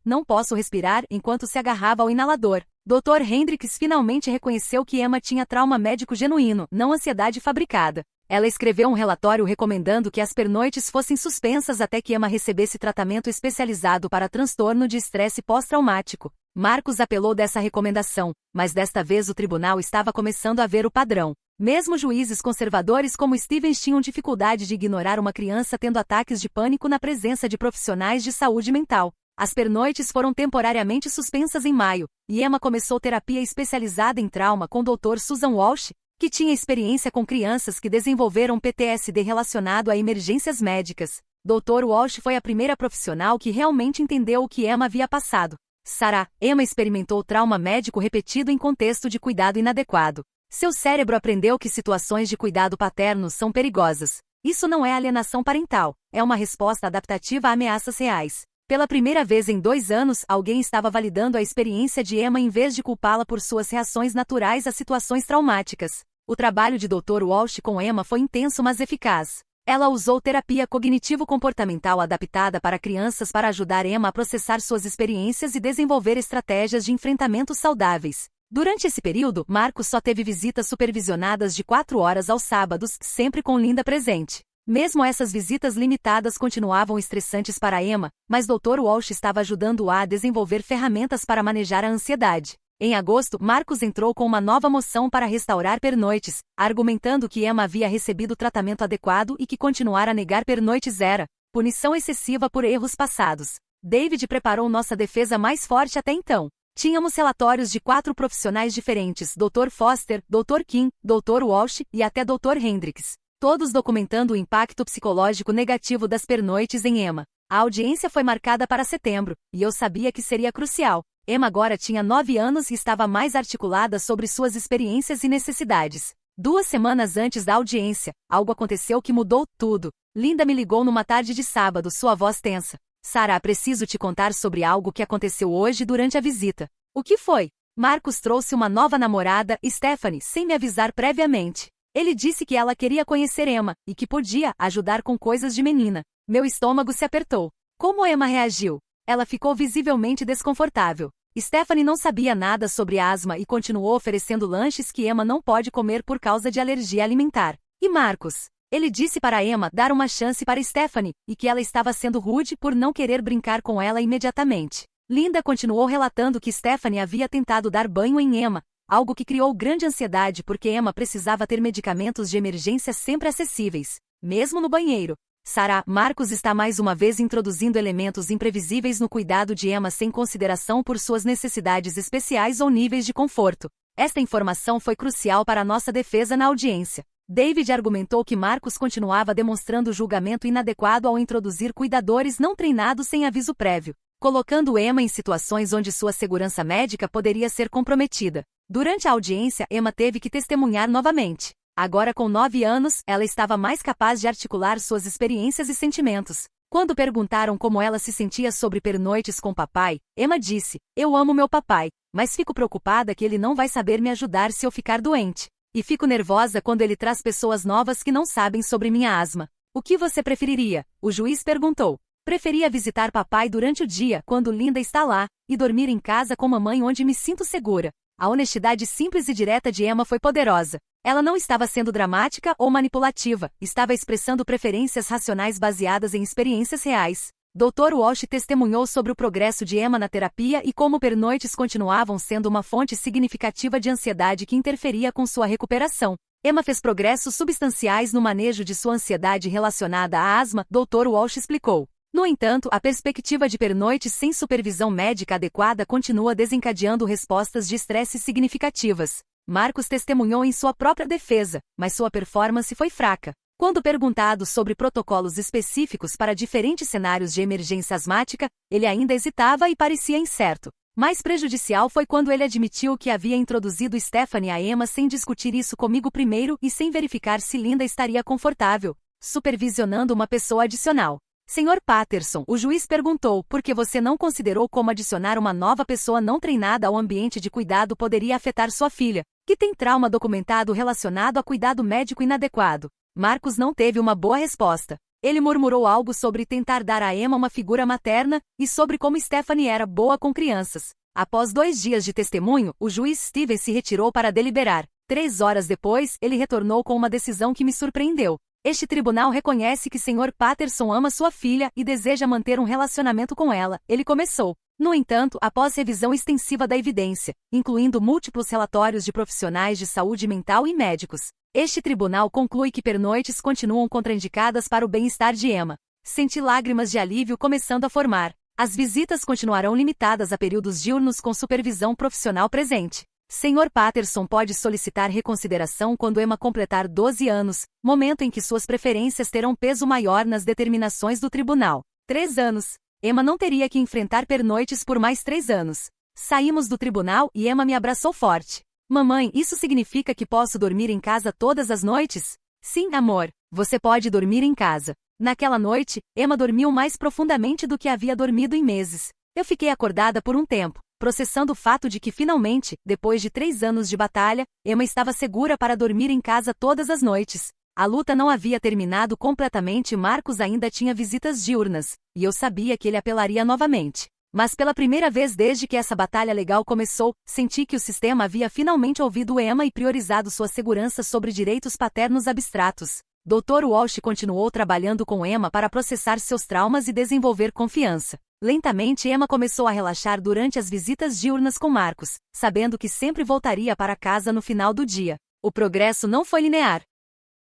enquanto se agarrava ao inalador. Dr. Hendricks finalmente reconheceu que Emma tinha trauma médico genuíno, não ansiedade fabricada. Ela escreveu um relatório recomendando que as pernoites fossem suspensas até que Emma recebesse tratamento especializado para transtorno de estresse pós-traumático. Marcus apelou dessa recomendação, mas desta vez o tribunal estava começando a ver o padrão. Mesmo juízes conservadores como Stevens tinham dificuldade de ignorar uma criança tendo ataques de pânico na presença de profissionais de saúde mental. As pernoites foram temporariamente suspensas em maio, e Emma começou terapia especializada em trauma com Dr. Susan Walsh, que tinha experiência com crianças que desenvolveram PTSD relacionado a emergências médicas. Dr. Walsh foi a primeira profissional que realmente entendeu o que Emma havia passado. Sarah, Emma experimentou trauma médico repetido em contexto de cuidado inadequado. Seu cérebro aprendeu que situações de cuidado paterno são perigosas. Isso não é alienação parental, é uma resposta adaptativa a ameaças reais. Pela primeira vez em 2 anos, alguém estava validando a experiência de Emma em vez de culpá-la por suas reações naturais a situações traumáticas. O trabalho de Dr. Walsh com Emma foi intenso mas eficaz. Ela usou terapia cognitivo-comportamental adaptada para crianças para ajudar Emma a processar suas experiências e desenvolver estratégias de enfrentamento saudáveis. Durante esse período, Marcus só teve visitas supervisionadas de 4 horas aos sábados, sempre com Linda presente. Mesmo essas visitas limitadas continuavam estressantes para Emma, mas Dr. Walsh estava ajudando-a a desenvolver ferramentas para manejar a ansiedade. Em agosto, Marcus entrou com uma nova moção para restaurar pernoites, argumentando que Emma havia recebido tratamento adequado e que continuar a negar pernoites era punição excessiva por erros passados. David preparou nossa defesa mais forte até então. Tínhamos relatórios de 4 profissionais diferentes, Dr. Foster, Dr. Kim, Dr. Walsh e até Dr. Hendricks, todos documentando o impacto psicológico negativo das pernoites em Emma. A audiência foi marcada para setembro, e eu sabia que seria crucial. Emma agora tinha 9 anos e estava mais articulada sobre suas experiências e necessidades. 2 semanas antes da audiência, algo aconteceu que mudou tudo. Linda me ligou numa tarde de sábado, sua voz tensa. Sarah, preciso te contar sobre algo que aconteceu hoje durante a visita. O que foi? Marcus trouxe uma nova namorada, Stephanie, sem me avisar previamente. Ele disse que ela queria conhecer Emma e que podia ajudar com coisas de menina. Meu estômago se apertou. Como Emma reagiu? Ela ficou visivelmente desconfortável. Stephanie não sabia nada sobre asma e continuou oferecendo lanches que Emma não pode comer por causa de alergia alimentar. E Marcus? Ele disse para Emma dar uma chance para Stephanie, e que ela estava sendo rude por não querer brincar com ela imediatamente. Linda continuou relatando que Stephanie havia tentado dar banho em Emma, algo que criou grande ansiedade porque Emma precisava ter medicamentos de emergência sempre acessíveis, mesmo no banheiro. Sarah, Marcus está mais uma vez introduzindo elementos imprevisíveis no cuidado de Emma sem consideração por suas necessidades especiais ou níveis de conforto. Esta informação foi crucial para nossa defesa na audiência. David argumentou que Marcus continuava demonstrando julgamento inadequado ao introduzir cuidadores não treinados sem aviso prévio, colocando Emma em situações onde sua segurança médica poderia ser comprometida. Durante a audiência, Emma teve que testemunhar novamente. Agora com 9 anos, ela estava mais capaz de articular suas experiências e sentimentos. Quando perguntaram como ela se sentia sobre pernoites com papai, Emma disse: "Eu amo meu papai, mas fico preocupada que ele não vai saber me ajudar se eu ficar doente. E fico nervosa quando ele traz pessoas novas que não sabem sobre minha asma." "O que você preferiria?" o juiz perguntou. "Preferia visitar papai durante o dia, quando Linda está lá, e dormir em casa com mamãe onde me sinto segura." A honestidade simples e direta de Emma foi poderosa. Ela não estava sendo dramática ou manipulativa, estava expressando preferências racionais baseadas em experiências reais. Dr. Walsh testemunhou sobre o progresso de Emma na terapia e como pernoites continuavam sendo uma fonte significativa de ansiedade que interferia com sua recuperação. Emma fez progressos substanciais no manejo de sua ansiedade relacionada à asma, Dr. Walsh explicou. No entanto, a perspectiva de pernoites sem supervisão médica adequada continua desencadeando respostas de estresse significativas. Marcus testemunhou em sua própria defesa, mas sua performance foi fraca. Quando perguntado sobre protocolos específicos para diferentes cenários de emergência asmática, ele ainda hesitava e parecia incerto. Mais prejudicial foi quando ele admitiu que havia introduzido Stephanie a Emma sem discutir isso comigo primeiro e sem verificar se Linda estaria confortável, supervisionando uma pessoa adicional. Sr. Patterson, o juiz perguntou por que você não considerou como adicionar uma nova pessoa não treinada ao ambiente de cuidado poderia afetar sua filha, que tem trauma documentado relacionado a cuidado médico inadequado. Marcus não teve uma boa resposta. Ele murmurou algo sobre tentar dar a Emma uma figura materna e sobre como Stephanie era boa com crianças. Após 2 dias de testemunho, o juiz Stevens se retirou para deliberar. 3 horas depois, ele retornou com uma decisão que me surpreendeu. Este tribunal reconhece que Sr. Patterson ama sua filha e deseja manter um relacionamento com ela, ele começou. No entanto, após revisão extensiva da evidência, incluindo múltiplos relatórios de profissionais de saúde mental e médicos, este tribunal conclui que pernoites continuam contraindicadas para o bem-estar de Emma. Senti lágrimas de alívio começando a formar. As visitas continuarão limitadas a períodos diurnos com supervisão profissional presente. Sr. Patterson pode solicitar reconsideração quando Emma completar 12 anos, momento em que suas preferências terão peso maior nas determinações do tribunal. 3 anos. Emma não teria que enfrentar pernoites por mais 3 anos. Saímos do tribunal e Emma me abraçou forte. "Mamãe, isso significa que posso dormir em casa todas as noites?" "Sim, amor, você pode dormir em casa." Naquela noite, Emma dormiu mais profundamente do que havia dormido em meses. Eu fiquei acordada por um tempo, processando o fato de que finalmente, depois de 3 anos de batalha, Emma estava segura para dormir em casa todas as noites. A luta não havia terminado completamente e Marcus ainda tinha visitas diurnas, e eu sabia que ele apelaria novamente. Mas pela primeira vez desde que essa batalha legal começou, senti que o sistema havia finalmente ouvido Emma e priorizado sua segurança sobre direitos paternos abstratos. Dr. Walsh continuou trabalhando com Emma para processar seus traumas e desenvolver confiança. Lentamente Emma começou a relaxar durante as visitas diurnas com Marcus, sabendo que sempre voltaria para casa no final do dia. O progresso não foi linear.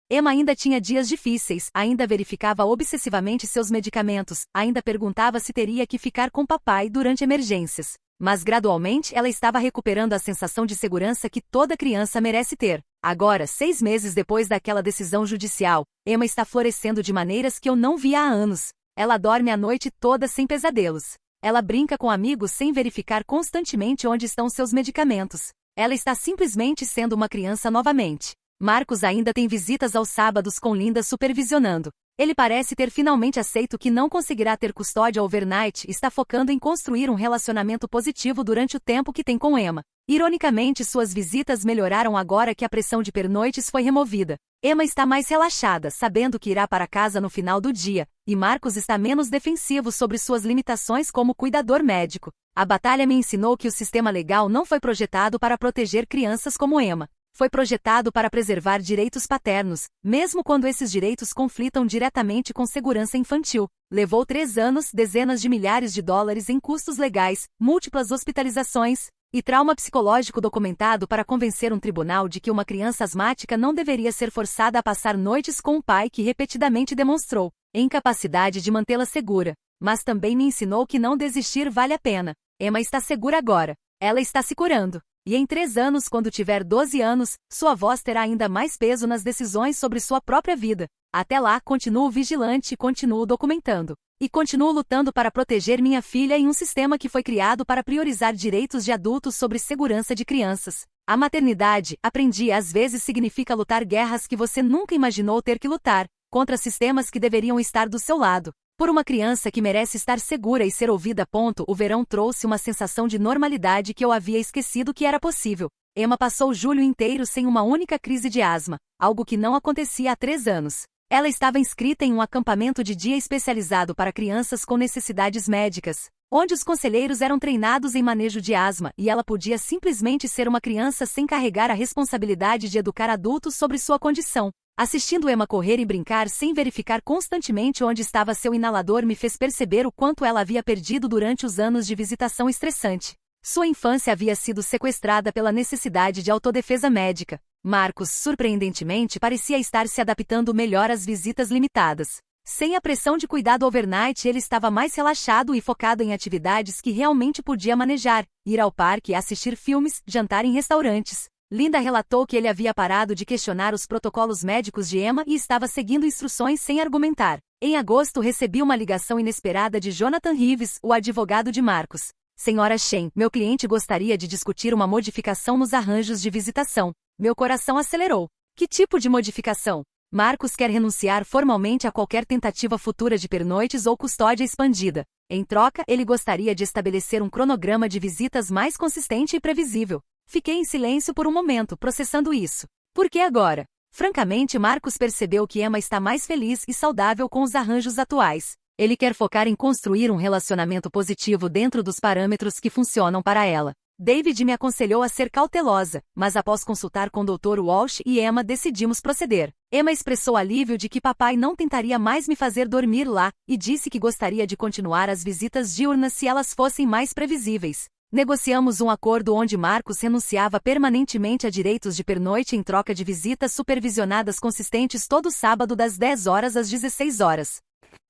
Emma ainda tinha dias difíceis, ainda verificava obsessivamente seus medicamentos, ainda perguntava se teria que ficar com papai durante emergências. Mas gradualmente ela estava recuperando a sensação de segurança que toda criança merece ter. Agora, 6 meses depois daquela decisão judicial, Emma está florescendo de maneiras que eu não via há anos. Ela dorme a noite toda sem pesadelos. Ela brinca com amigos sem verificar constantemente onde estão seus medicamentos. Ela está simplesmente sendo uma criança novamente. Marcus ainda tem visitas aos sábados com Linda supervisionando. Ele parece ter finalmente aceito que não conseguirá ter custódia overnight e está focando em construir um relacionamento positivo durante o tempo que tem com Emma. Ironicamente, suas visitas melhoraram agora que a pressão de pernoites foi removida. Emma está mais relaxada, sabendo que irá para casa no final do dia, e Marcus está menos defensivo sobre suas limitações como cuidador médico. A batalha me ensinou que o sistema legal não foi projetado para proteger crianças como Emma. Foi projetado para preservar direitos paternos, mesmo quando esses direitos conflitam diretamente com segurança infantil. Levou 3 anos, dezenas de milhares de dólares em custos legais, múltiplas hospitalizações, E trauma psicológico documentado para convencer um tribunal de que uma criança asmática não deveria ser forçada a passar noites com um pai que repetidamente demonstrou incapacidade de mantê-la segura. Mas também me ensinou que não desistir vale a pena. Emma está segura agora. Ela está se curando. E em 3 anos, quando tiver 12 anos, sua voz terá ainda mais peso nas decisões sobre sua própria vida. Até lá, continuo vigilante e continuo documentando. E continuo lutando para proteger minha filha em um sistema que foi criado para priorizar direitos de adultos sobre segurança de crianças. A maternidade, aprendi, às vezes significa lutar guerras que você nunca imaginou ter que lutar, contra sistemas que deveriam estar do seu lado. Por uma criança que merece estar segura e ser ouvida. O verão trouxe uma sensação de normalidade que eu havia esquecido que era possível. Emma passou julho inteiro sem uma única crise de asma, algo que não acontecia há 3 anos. Ela estava inscrita em um acampamento de dia especializado para crianças com necessidades médicas, onde os conselheiros eram treinados em manejo de asma e ela podia simplesmente ser uma criança sem carregar a responsabilidade de educar adultos sobre sua condição. Assistindo Emma correr e brincar sem verificar constantemente onde estava seu inalador me fez perceber o quanto ela havia perdido durante os anos de visitação estressante. Sua infância havia sido sequestrada pela necessidade de autodefesa médica. Marcos, surpreendentemente, parecia estar se adaptando melhor às visitas limitadas. Sem a pressão de cuidado overnight, ele estava mais relaxado e focado em atividades que realmente podia manejar, ir ao parque, assistir filmes, jantar em restaurantes. Linda relatou que ele havia parado de questionar os protocolos médicos de Emma e estava seguindo instruções sem argumentar. Em agosto, recebi uma ligação inesperada de Jonathan Reeves, o advogado de Marcos. Senhora Shen, meu cliente gostaria de discutir uma modificação nos arranjos de visitação. Meu coração acelerou. Que tipo de modificação? Marcos quer renunciar formalmente a qualquer tentativa futura de pernoites ou custódia expandida. Em troca, ele gostaria de estabelecer um cronograma de visitas mais consistente e previsível. Fiquei em silêncio por um momento, processando isso. Por que agora? Francamente, Marcos percebeu que Emma está mais feliz e saudável com os arranjos atuais. Ele quer focar em construir um relacionamento positivo dentro dos parâmetros que funcionam para ela. David me aconselhou a ser cautelosa, mas após consultar com o Dr. Walsh e Emma decidimos proceder. Emma expressou alívio de que papai não tentaria mais me fazer dormir lá, e disse que gostaria de continuar as visitas diurnas se elas fossem mais previsíveis. Negociamos um acordo onde Marcos renunciava permanentemente a direitos de pernoite em troca de visitas supervisionadas consistentes todo sábado das 10 horas às 16 horas.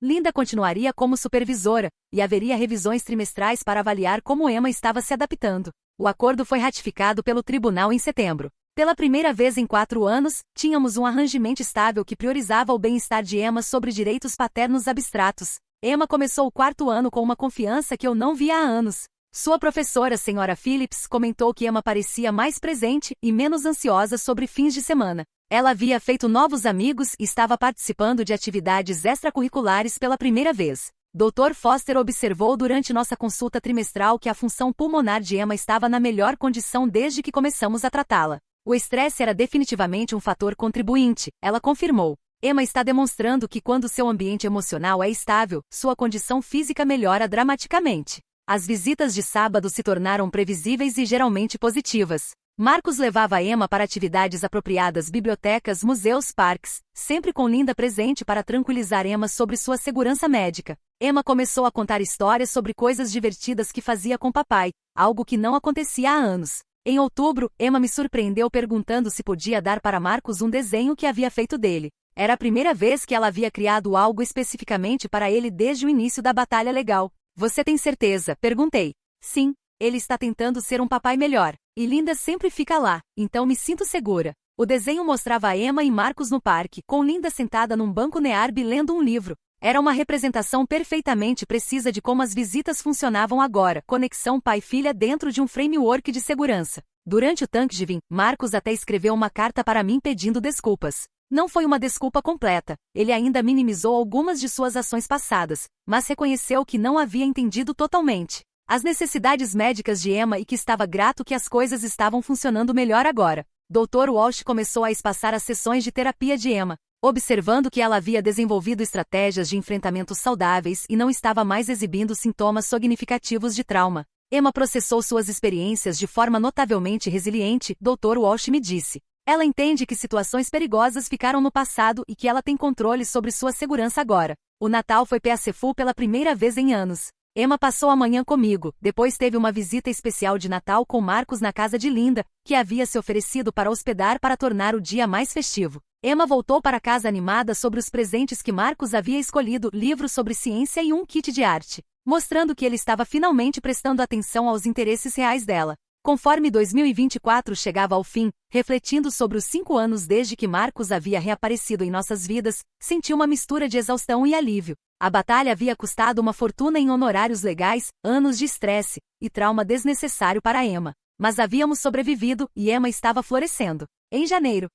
Linda continuaria como supervisora, e haveria revisões trimestrais para avaliar como Emma estava se adaptando. O acordo foi ratificado pelo tribunal em setembro. Pela primeira vez em 4 anos, tínhamos um arranjamento estável que priorizava o bem-estar de Emma sobre direitos paternos abstratos. Emma começou o 4º ano com uma confiança que eu não via há anos. Sua professora, Sra. Phillips, comentou que Emma parecia mais presente e menos ansiosa sobre fins de semana. Ela havia feito novos amigos e estava participando de atividades extracurriculares pela primeira vez. Dr. Foster observou durante nossa consulta trimestral que a função pulmonar de Emma estava na melhor condição desde que começamos a tratá-la. O estresse era definitivamente um fator contribuinte, ela confirmou. Emma está demonstrando que quando seu ambiente emocional é estável, sua condição física melhora dramaticamente. As visitas de sábado se tornaram previsíveis e geralmente positivas. Marcos levava Emma para atividades apropriadas, bibliotecas, museus, parques, sempre com Linda presente para tranquilizar Emma sobre sua segurança médica. Emma começou a contar histórias sobre coisas divertidas que fazia com papai, algo que não acontecia há anos. Em outubro, Emma me surpreendeu perguntando se podia dar para Marcos um desenho que havia feito dele. Era a primeira vez que ela havia criado algo especificamente para ele desde o início da batalha legal. Você tem certeza? Perguntei. Sim, ele está tentando ser um papai melhor. E Linda sempre fica lá, então me sinto segura. O desenho mostrava a Emma e Marcos no parque, com Linda sentada num banco Nearby lendo um livro. Era uma representação perfeitamente precisa de como as visitas funcionavam agora, conexão pai-filha dentro de um framework de segurança. Durante o Thanksgiving, Marcos até escreveu uma carta para mim pedindo desculpas. Não foi uma desculpa completa, ele ainda minimizou algumas de suas ações passadas, mas reconheceu que não havia entendido totalmente as necessidades médicas de Emma e que estava grato que as coisas estavam funcionando melhor agora. Dr. Walsh começou a espaçar as sessões de terapia de Emma, observando que ela havia desenvolvido estratégias de enfrentamento saudáveis e não estava mais exibindo sintomas significativos de trauma. Emma processou suas experiências de forma notavelmente resiliente, Dr. Walsh me disse. Ela entende que situações perigosas ficaram no passado e que ela tem controle sobre sua segurança agora. O Natal foi peaceful pela primeira vez em anos. Emma passou a manhã comigo, depois teve uma visita especial de Natal com Marcos na casa de Linda, que havia se oferecido para hospedar para tornar o dia mais festivo. Emma voltou para casa animada sobre os presentes que Marcos havia escolhido, livros sobre ciência e um kit de arte, mostrando que ele estava finalmente prestando atenção aos interesses reais dela. Conforme 2024 chegava ao fim, refletindo sobre os 5 anos desde que Marcos havia reaparecido em nossas vidas, senti uma mistura de exaustão e alívio. A batalha havia custado uma fortuna em honorários legais, anos de estresse e trauma desnecessário para Emma. Mas havíamos sobrevivido e Emma estava florescendo. Em janeiro,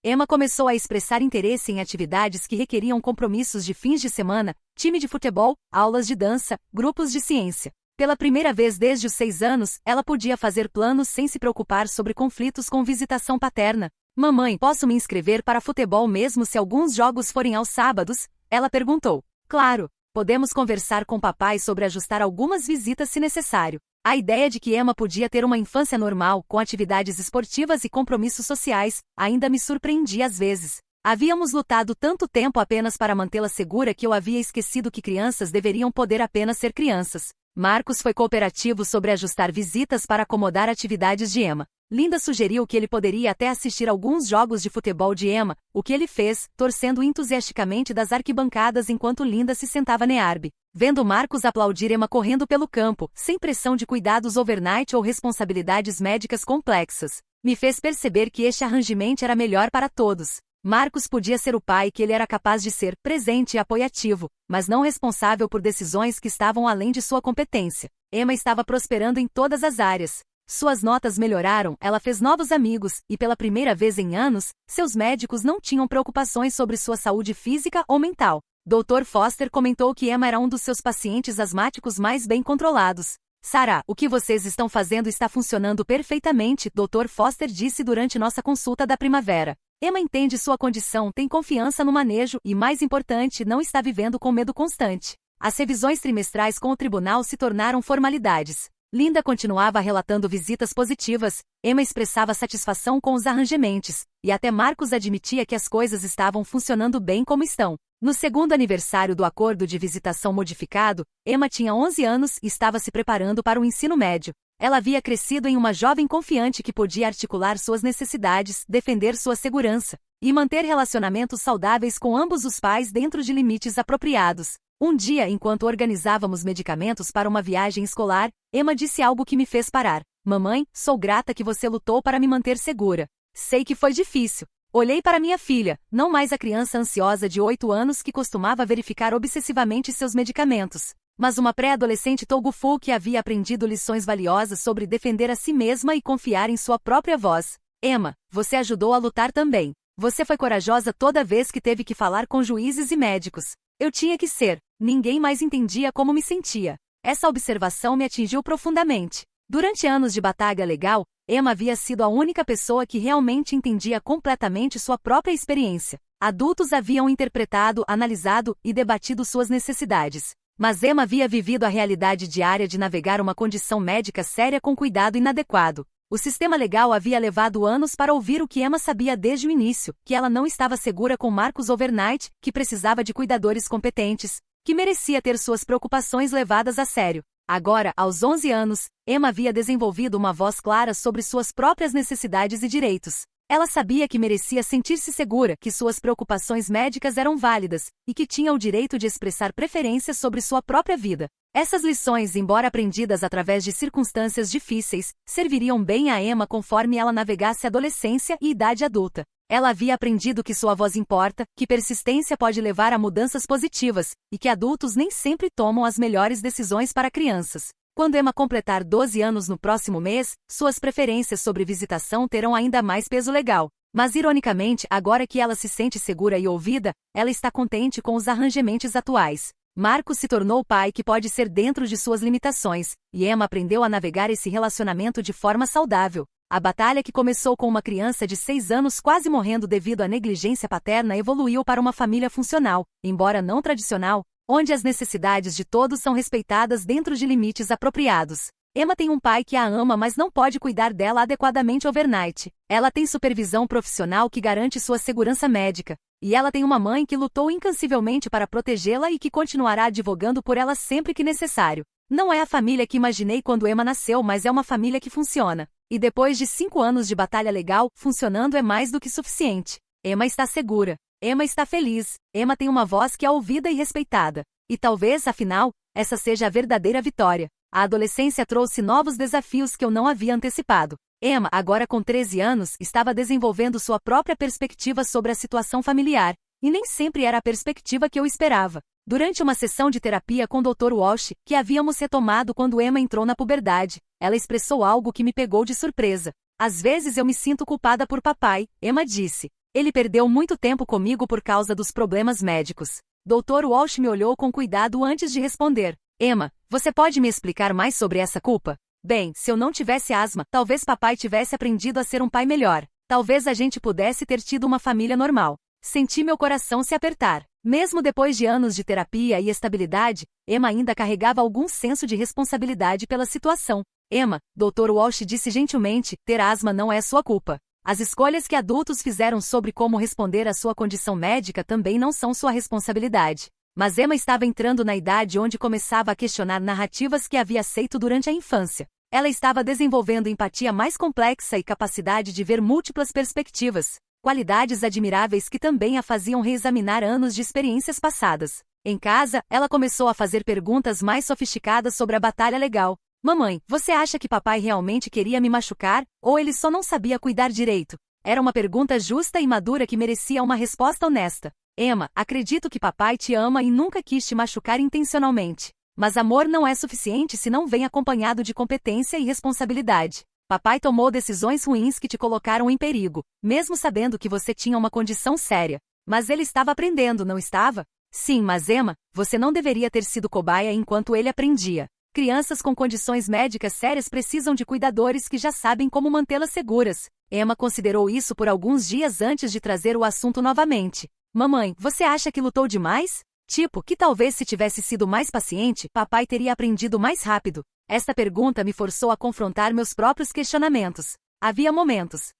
Emma começou a expressar interesse em atividades que requeriam compromissos de fins de semana, time de futebol, aulas de dança, grupos de ciência. Pela primeira vez desde os 6 anos, ela podia fazer planos sem se preocupar sobre conflitos com visitação paterna. Mamãe, posso me inscrever para futebol mesmo se alguns jogos forem aos sábados? Ela perguntou. Claro, podemos conversar com papai sobre ajustar algumas visitas se necessário. A ideia de que Emma podia ter uma infância normal, com atividades esportivas e compromissos sociais, ainda me surpreendia às vezes. Havíamos lutado tanto tempo apenas para mantê-la segura que eu havia esquecido que crianças deveriam poder apenas ser crianças. Marcos foi cooperativo sobre ajustar visitas para acomodar atividades de Emma. Linda sugeriu que ele poderia até assistir alguns jogos de futebol de Emma, o que ele fez, torcendo entusiasticamente das arquibancadas enquanto Linda se sentava nearbe, vendo Marcos aplaudir Emma correndo pelo campo, sem pressão de cuidados overnight ou responsabilidades médicas complexas. Me fez perceber que este arrangimento era melhor para todos. Marcos podia ser o pai que ele era capaz de ser, presente e apoiativo, mas não responsável por decisões que estavam além de sua competência. Emma estava prosperando em todas as áreas. Suas notas melhoraram, ela fez novos amigos, e pela primeira vez em anos, seus médicos não tinham preocupações sobre sua saúde física ou mental. Dr. Foster comentou que Emma era um dos seus pacientes asmáticos mais bem controlados. Sarah, o que vocês estão fazendo está funcionando perfeitamente, Dr. Foster disse durante nossa consulta da primavera. Emma entende sua condição, tem confiança no manejo e, mais importante, não está vivendo com medo constante. As revisões trimestrais com o tribunal se tornaram formalidades. Linda continuava relatando visitas positivas, Emma expressava satisfação com os arranjamentos, e até Marcos admitia que as coisas estavam funcionando bem como estão. No segundo aniversário do acordo de visitação modificado, Emma tinha 11 anos e estava se preparando para o ensino médio. Ela havia crescido em uma jovem confiante que podia articular suas necessidades, defender sua segurança e manter relacionamentos saudáveis com ambos os pais dentro de limites apropriados. Um dia, enquanto organizávamos medicamentos para uma viagem escolar, Emma disse algo que me fez parar. Mamãe, sou grata que você lutou para me manter segura. Sei que foi difícil. Olhei para minha filha, não mais a criança ansiosa de 8 anos que costumava verificar obsessivamente seus medicamentos, mas uma pré-adolescente Togufu que havia aprendido lições valiosas sobre defender a si mesma e confiar em sua própria voz. Emma, você ajudou a lutar também. Você foi corajosa toda vez que teve que falar com juízes e médicos. Eu tinha que ser. Ninguém mais entendia como me sentia. Essa observação me atingiu profundamente. Durante anos de batalha legal, Emma havia sido a única pessoa que realmente entendia completamente sua própria experiência. Adultos haviam interpretado, analisado e debatido suas necessidades. Mas Emma havia vivido a realidade diária de navegar uma condição médica séria com cuidado inadequado. O sistema legal havia levado anos para ouvir o que Emma sabia desde o início, que ela não estava segura com Marcos overnight, que precisava de cuidadores competentes, que merecia ter suas preocupações levadas a sério. Agora, aos 11 anos, Emma havia desenvolvido uma voz clara sobre suas próprias necessidades e direitos. Ela sabia que merecia sentir-se segura, que suas preocupações médicas eram válidas, e que tinha o direito de expressar preferências sobre sua própria vida. Essas lições, embora aprendidas através de circunstâncias difíceis, serviriam bem a Emma conforme ela navegasse a adolescência e idade adulta. Ela havia aprendido que sua voz importa, que persistência pode levar a mudanças positivas, e que adultos nem sempre tomam as melhores decisões para crianças. Quando Emma completar 12 anos no próximo mês, suas preferências sobre visitação terão ainda mais peso legal. Mas ironicamente, agora que ela se sente segura e ouvida, ela está contente com os arranjamentos atuais. Marcos se tornou o pai que pode ser dentro de suas limitações, e Emma aprendeu a navegar esse relacionamento de forma saudável. A batalha que começou com uma criança de 6 anos quase morrendo devido à negligência paterna evoluiu para uma família funcional, embora não tradicional, onde as necessidades de todos são respeitadas dentro de limites apropriados. Emma tem um pai que a ama, mas não pode cuidar dela adequadamente overnight. Ela tem supervisão profissional que garante sua segurança médica. E ela tem uma mãe que lutou incansavelmente para protegê-la e que continuará advogando por ela sempre que necessário. Não é a família que imaginei quando Emma nasceu, mas é uma família que funciona. E depois de 5 anos de batalha legal, funcionando é mais do que suficiente. Emma está segura. Emma está feliz. Emma tem uma voz que é ouvida e respeitada. E talvez, afinal, essa seja a verdadeira vitória. A adolescência trouxe novos desafios que eu não havia antecipado. Emma, agora com 13 anos, estava desenvolvendo sua própria perspectiva sobre a situação familiar, e nem sempre era a perspectiva que eu esperava. Durante uma sessão de terapia com o Dr. Walsh, que havíamos retomado quando Emma entrou na puberdade, ela expressou algo que me pegou de surpresa. Às vezes eu me sinto culpada por papai, Emma disse. Ele perdeu muito tempo comigo por causa dos problemas médicos. Dr. Walsh me olhou com cuidado antes de responder. Emma, você pode me explicar mais sobre essa culpa? Bem, se eu não tivesse asma, talvez papai tivesse aprendido a ser um pai melhor. Talvez a gente pudesse ter tido uma família normal. Senti meu coração se apertar. Mesmo depois de anos de terapia e estabilidade, Emma ainda carregava algum senso de responsabilidade pela situação. Emma, Dr. Walsh disse gentilmente, ter asma não é sua culpa. As escolhas que adultos fizeram sobre como responder à sua condição médica também não são sua responsabilidade. Mas Emma estava entrando na idade onde começava a questionar narrativas que havia aceito durante a infância. Ela estava desenvolvendo empatia mais complexa e capacidade de ver múltiplas perspectivas, qualidades admiráveis que também a faziam reexaminar anos de experiências passadas. Em casa, ela começou a fazer perguntas mais sofisticadas sobre a batalha legal. Mamãe, você acha que papai realmente queria me machucar, ou ele só não sabia cuidar direito? Era uma pergunta justa e madura que merecia uma resposta honesta. Emma, acredito que papai te ama e nunca quis te machucar intencionalmente. Mas amor não é suficiente se não vem acompanhado de competência e responsabilidade. Papai tomou decisões ruins que te colocaram em perigo, mesmo sabendo que você tinha uma condição séria. Mas ele estava aprendendo, não estava? Sim, mas Emma, você não deveria ter sido cobaia enquanto ele aprendia. Crianças com condições médicas sérias precisam de cuidadores que já sabem como mantê-las seguras. Emma considerou isso por alguns dias antes de trazer o assunto novamente. Mamãe, você acha que lutou demais? Tipo, que talvez se tivesse sido mais paciente, papai teria aprendido mais rápido. Esta pergunta me forçou a confrontar meus próprios questionamentos. Havia momentos,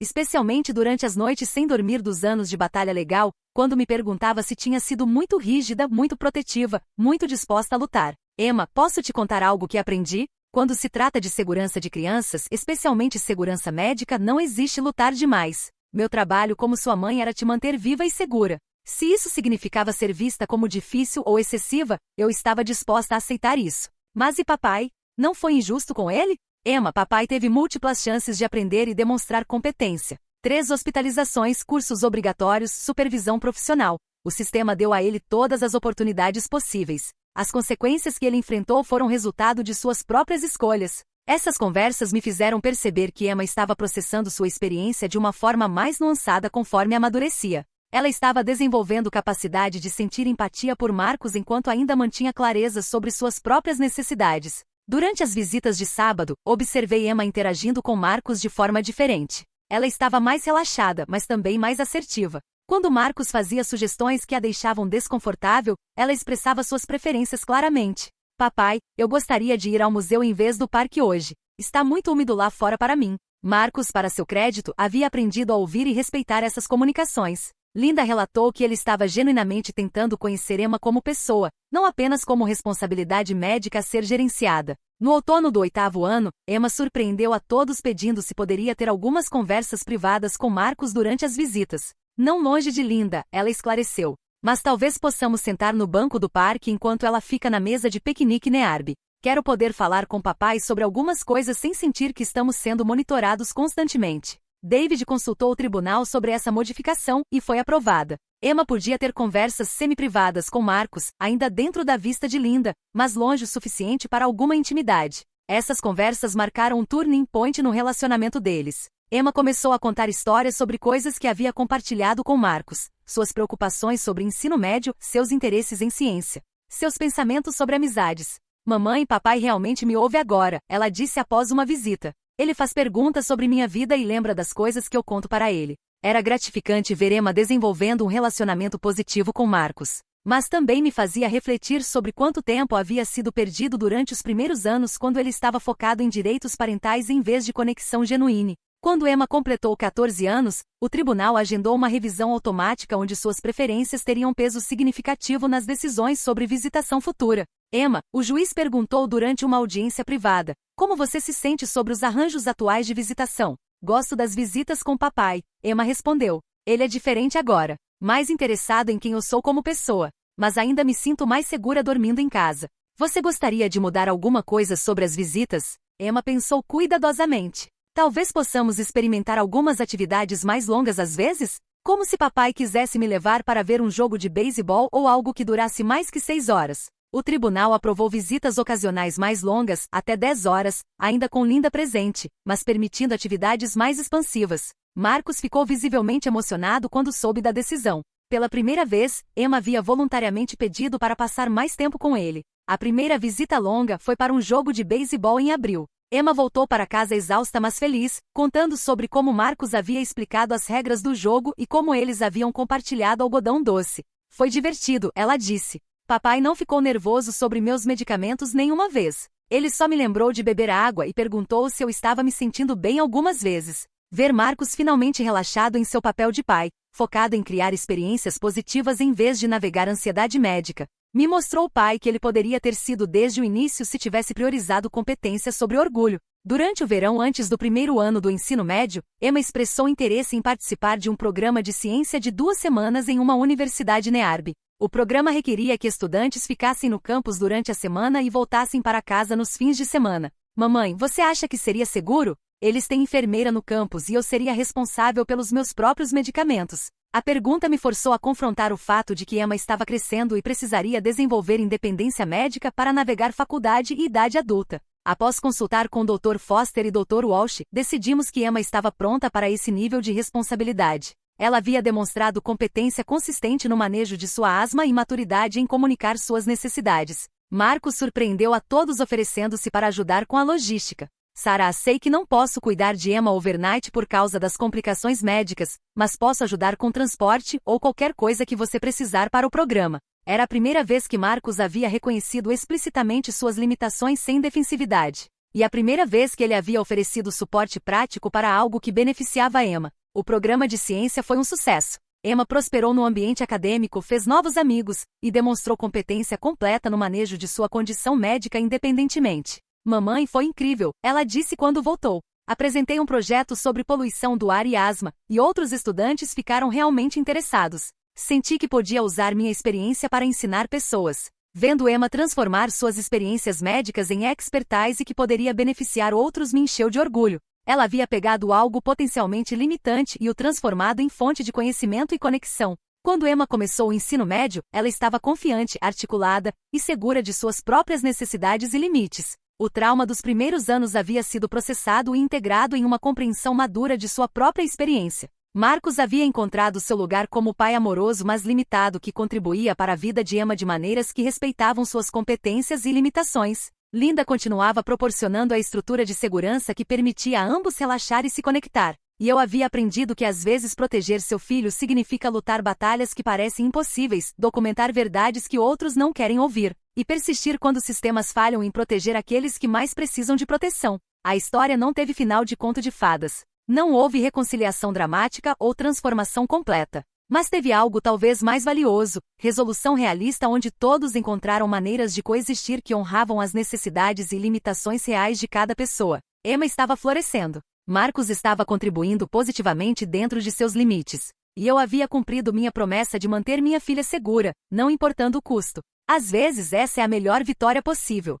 especialmente durante as noites sem dormir dos anos de batalha legal, quando me perguntava se tinha sido muito rígida, muito protetiva, muito disposta a lutar. Emma, posso te contar algo que aprendi? Quando se trata de segurança de crianças, especialmente segurança médica, não existe lutar demais. Meu trabalho como sua mãe era te manter viva e segura. Se isso significava ser vista como difícil ou excessiva, eu estava disposta a aceitar isso. Mas e papai? Não foi injusto com ele? Emma, papai teve múltiplas chances de aprender e demonstrar competência. 3 hospitalizações, cursos obrigatórios, supervisão profissional. O sistema deu a ele todas as oportunidades possíveis. As consequências que ele enfrentou foram resultado de suas próprias escolhas. Essas conversas me fizeram perceber que Emma estava processando sua experiência de uma forma mais nuançada conforme amadurecia. Ela estava desenvolvendo capacidade de sentir empatia por Marcos enquanto ainda mantinha clareza sobre suas próprias necessidades. Durante as visitas de sábado, observei Emma interagindo com Marcos de forma diferente. Ela estava mais relaxada, mas também mais assertiva. Quando Marcos fazia sugestões que a deixavam desconfortável, ela expressava suas preferências claramente. Papai, eu gostaria de ir ao museu em vez do parque hoje. Está muito úmido lá fora para mim. Marcos, para seu crédito, havia aprendido a ouvir e respeitar essas comunicações. Linda relatou que ele estava genuinamente tentando conhecer Emma como pessoa, não apenas como responsabilidade médica a ser gerenciada. No outono do 8º ano, Emma surpreendeu a todos pedindo se poderia ter algumas conversas privadas com Marcos durante as visitas. Não longe de Linda, ela esclareceu. Mas talvez possamos sentar no banco do parque enquanto ela fica na mesa de piquenique Nearby. Quero poder falar com papai sobre algumas coisas sem sentir que estamos sendo monitorados constantemente. David consultou o tribunal sobre essa modificação e foi aprovada. Emma podia ter conversas semi-privadas com Marcos, ainda dentro da vista de Linda, mas longe o suficiente para alguma intimidade. Essas conversas marcaram um turning point no relacionamento deles. Emma começou a contar histórias sobre coisas que havia compartilhado com Marcos, suas preocupações sobre ensino médio, seus interesses em ciência, seus pensamentos sobre amizades. Mamãe e papai realmente me ouve agora, ela disse após uma visita. Ele faz perguntas sobre minha vida e lembra das coisas que eu conto para ele. Era gratificante ver Emma desenvolvendo um relacionamento positivo com Marcos. Mas também me fazia refletir sobre quanto tempo havia sido perdido durante os primeiros anos quando ele estava focado em direitos parentais em vez de conexão genuína. Quando Emma completou 14 anos, o tribunal agendou uma revisão automática onde suas preferências teriam peso significativo nas decisões sobre visitação futura. Emma, o juiz perguntou durante uma audiência privada, como você se sente sobre os arranjos atuais de visitação? Gosto das visitas com papai, Emma respondeu. Ele é diferente agora, mais interessado em quem eu sou como pessoa, mas ainda me sinto mais segura dormindo em casa. Você gostaria de mudar alguma coisa sobre as visitas? Emma pensou cuidadosamente. Talvez possamos experimentar algumas atividades mais longas às vezes? Como se papai quisesse me levar para ver um jogo de beisebol ou algo que durasse mais que 6 horas. O tribunal aprovou visitas ocasionais mais longas, até 10 horas, ainda com Linda presente, mas permitindo atividades mais expansivas. Marcus ficou visivelmente emocionado quando soube da decisão. Pela primeira vez, Emma havia voluntariamente pedido para passar mais tempo com ele. A primeira visita longa foi para um jogo de beisebol em abril. Emma voltou para casa exausta mas feliz, contando sobre como Marcus havia explicado as regras do jogo e como eles haviam compartilhado algodão doce. Foi divertido, ela disse. Papai não ficou nervoso sobre meus medicamentos nenhuma vez. Ele só me lembrou de beber água e perguntou se eu estava me sentindo bem algumas vezes. Ver Marcus finalmente relaxado em seu papel de pai, focado em criar experiências positivas em vez de navegar ansiedade médica, me mostrou o pai que ele poderia ter sido desde o início se tivesse priorizado competência sobre orgulho. Durante o verão antes do primeiro ano do ensino médio, Emma expressou interesse em participar de um programa de ciência de 2 semanas em uma universidade NEARB. O programa requeria que estudantes ficassem no campus durante a semana e voltassem para casa nos fins de semana. Mamãe, você acha que seria seguro? Eles têm enfermeira no campus e eu seria responsável pelos meus próprios medicamentos. A pergunta me forçou a confrontar o fato de que Emma estava crescendo e precisaria desenvolver independência médica para navegar faculdade e idade adulta. Após consultar com o Dr. Foster e Dr. Walsh, decidimos que Emma estava pronta para esse nível de responsabilidade. Ela havia demonstrado competência consistente no manejo de sua asma e maturidade em comunicar suas necessidades. Marcus surpreendeu a todos oferecendo-se para ajudar com a logística. Sarah, sei que não posso cuidar de Emma overnight por causa das complicações médicas, mas posso ajudar com transporte ou qualquer coisa que você precisar para o programa. Era a primeira vez que Marcus havia reconhecido explicitamente suas limitações sem defensividade. E a primeira vez que ele havia oferecido suporte prático para algo que beneficiava Emma. O programa de ciência foi um sucesso. Emma prosperou no ambiente acadêmico, fez novos amigos, e demonstrou competência completa no manejo de sua condição médica independentemente. Mamãe, foi incrível, ela disse quando voltou. Apresentei um projeto sobre poluição do ar e asma, e outros estudantes ficaram realmente interessados. Senti que podia usar minha experiência para ensinar pessoas. Vendo Emma transformar suas experiências médicas em expertise que poderia beneficiar outros me encheu de orgulho. Ela havia pegado algo potencialmente limitante e o transformado em fonte de conhecimento e conexão. Quando Emma começou o ensino médio, ela estava confiante, articulada e segura de suas próprias necessidades e limites. O trauma dos primeiros anos havia sido processado e integrado em uma compreensão madura de sua própria experiência. Marcus havia encontrado seu lugar como pai amoroso mas limitado que contribuía para a vida de Emma de maneiras que respeitavam suas competências e limitações. Linda continuava proporcionando a estrutura de segurança que permitia a ambos relaxar e se conectar. E eu havia aprendido que às vezes proteger seu filho significa lutar batalhas que parecem impossíveis, documentar verdades que outros não querem ouvir, e persistir quando sistemas falham em proteger aqueles que mais precisam de proteção. A história não teve final de conto de fadas. Não houve reconciliação dramática ou transformação completa. Mas teve algo talvez mais valioso, resolução realista onde todos encontraram maneiras de coexistir que honravam as necessidades e limitações reais de cada pessoa. Emma estava florescendo. Marcus estava contribuindo positivamente dentro de seus limites. E eu havia cumprido minha promessa de manter minha filha segura, não importando o custo. Às vezes essa é a melhor vitória possível.